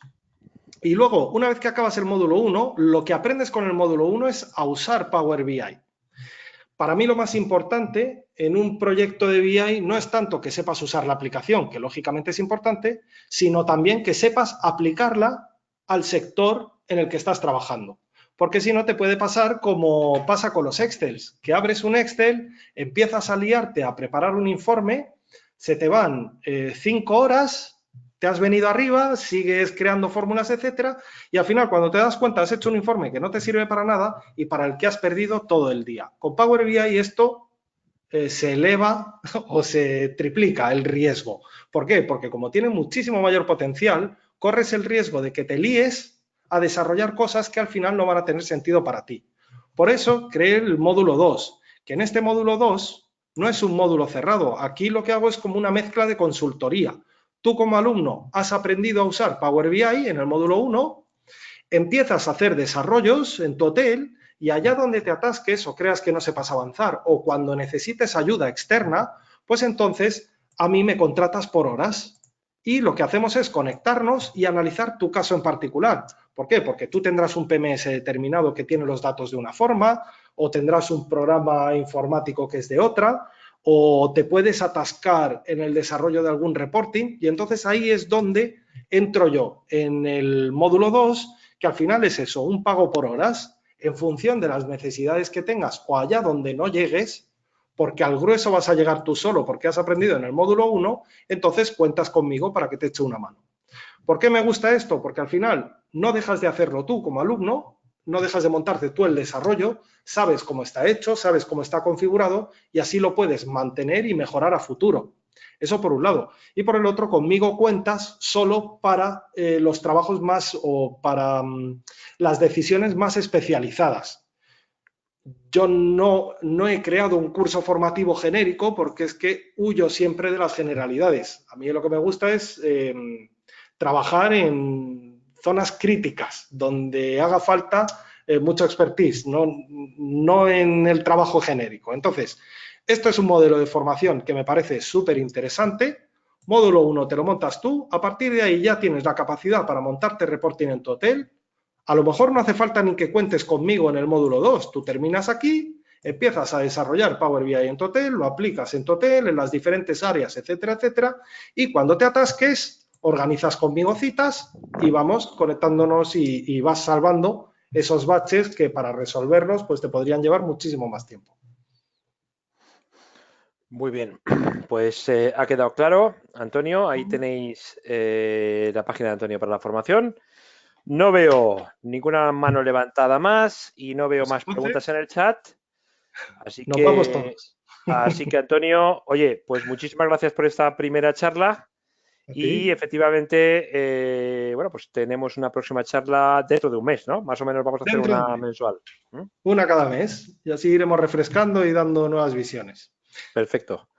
Y luego, una vez que acabas el módulo 1, lo que aprendes con el módulo 1 es a usar Power BI. Para mí lo más importante en un proyecto de BI no es tanto que sepas usar la aplicación, que lógicamente es importante, sino también que sepas aplicarla al sector en el que estás trabajando. Porque si no te puede pasar como pasa con los Excels, que abres un Excel, empiezas a liarte a preparar un informe, se te van 5 horas, te has venido arriba, sigues creando fórmulas, etcétera, y al final cuando te das cuenta has hecho un informe que no te sirve para nada y para el que has perdido todo el día. Con Power BI esto se eleva o se triplica el riesgo. ¿Por qué? Porque como tiene muchísimo mayor potencial, corres el riesgo de que te líes a desarrollar cosas que al final no van a tener sentido para ti. Por eso creé el módulo 2, que en este módulo 2 no es un módulo cerrado. Aquí lo que hago es como una mezcla de consultoría. Tú como alumno has aprendido a usar Power BI en el módulo 1, empiezas a hacer desarrollos en tu hotel y allá donde te atasques o creas que no sepas avanzar o cuando necesites ayuda externa, pues entonces a mí me contratas por horas. Y lo que hacemos es conectarnos y analizar tu caso en particular. ¿Por qué? Porque tú tendrás un PMS determinado que tiene los datos de una forma, o tendrás un programa informático que es de otra, o te puedes atascar en el desarrollo de algún reporting, y entonces ahí es donde entro yo en el módulo 2, que al final es eso, un pago por horas, en función de las necesidades que tengas o allá donde no llegues, porque al grueso vas a llegar tú solo porque has aprendido en el módulo 1, entonces cuentas conmigo para que te eche una mano. ¿Por qué me gusta esto? Porque al final no dejas de hacerlo tú como alumno, no dejas de montarte tú el desarrollo, sabes cómo está hecho, sabes cómo está configurado y así lo puedes mantener y mejorar a futuro. Eso por un lado. Y por el otro, conmigo cuentas solo para los trabajos más o para las decisiones más especializadas. Yo no he creado un curso formativo genérico porque es que huyo siempre de las generalidades. A mí lo que me gusta es trabajar en zonas críticas, donde haga falta mucho expertise, no en el trabajo genérico. Entonces, esto es un modelo de formación que me parece súper interesante. Módulo 1 te lo montas tú, a partir de ahí ya tienes la capacidad para montarte reporting en tu hotel. A lo mejor no hace falta ni que cuentes conmigo en el módulo 2. Tú terminas aquí, empiezas a desarrollar Power BI en tu hotel, lo aplicas en tu hotel, en las diferentes áreas, etcétera, etcétera. Y cuando te atasques, organizas conmigo citas y vamos conectándonos y vas salvando esos baches que para resolverlos pues te podrían llevar muchísimo más tiempo. Muy bien, pues ha quedado claro, Antonio. Ahí tenéis la página de Antonio para la formación. No veo ninguna mano levantada más y no veo más preguntas en el chat. Así Nos vamos todos. que, Antonio, oye, pues muchísimas gracias por esta primera charla. Y efectivamente, bueno, pues tenemos una próxima charla dentro de un mes, ¿no? Más o menos vamos a hacer una mensual. Una cada mes y así iremos refrescando y dando nuevas visiones. Perfecto.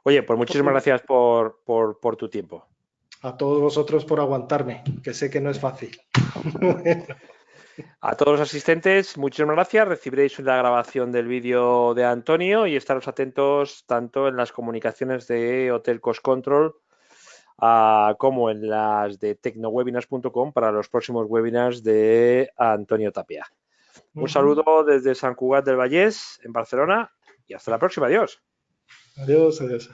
Oye, pues muchísimas gracias por tu tiempo. A todos vosotros por aguantarme, que sé que no es fácil. A todos los asistentes, muchísimas gracias. Recibiréis la grabación del vídeo de Antonio y estaros atentos tanto en las comunicaciones de Hotel Cost Control como en las de tecnowebinars.com para los próximos webinars de Antonio Tapia. Un saludo desde Sant Cugat del Vallès, en Barcelona, y hasta la próxima. Adiós. Adiós, adiós.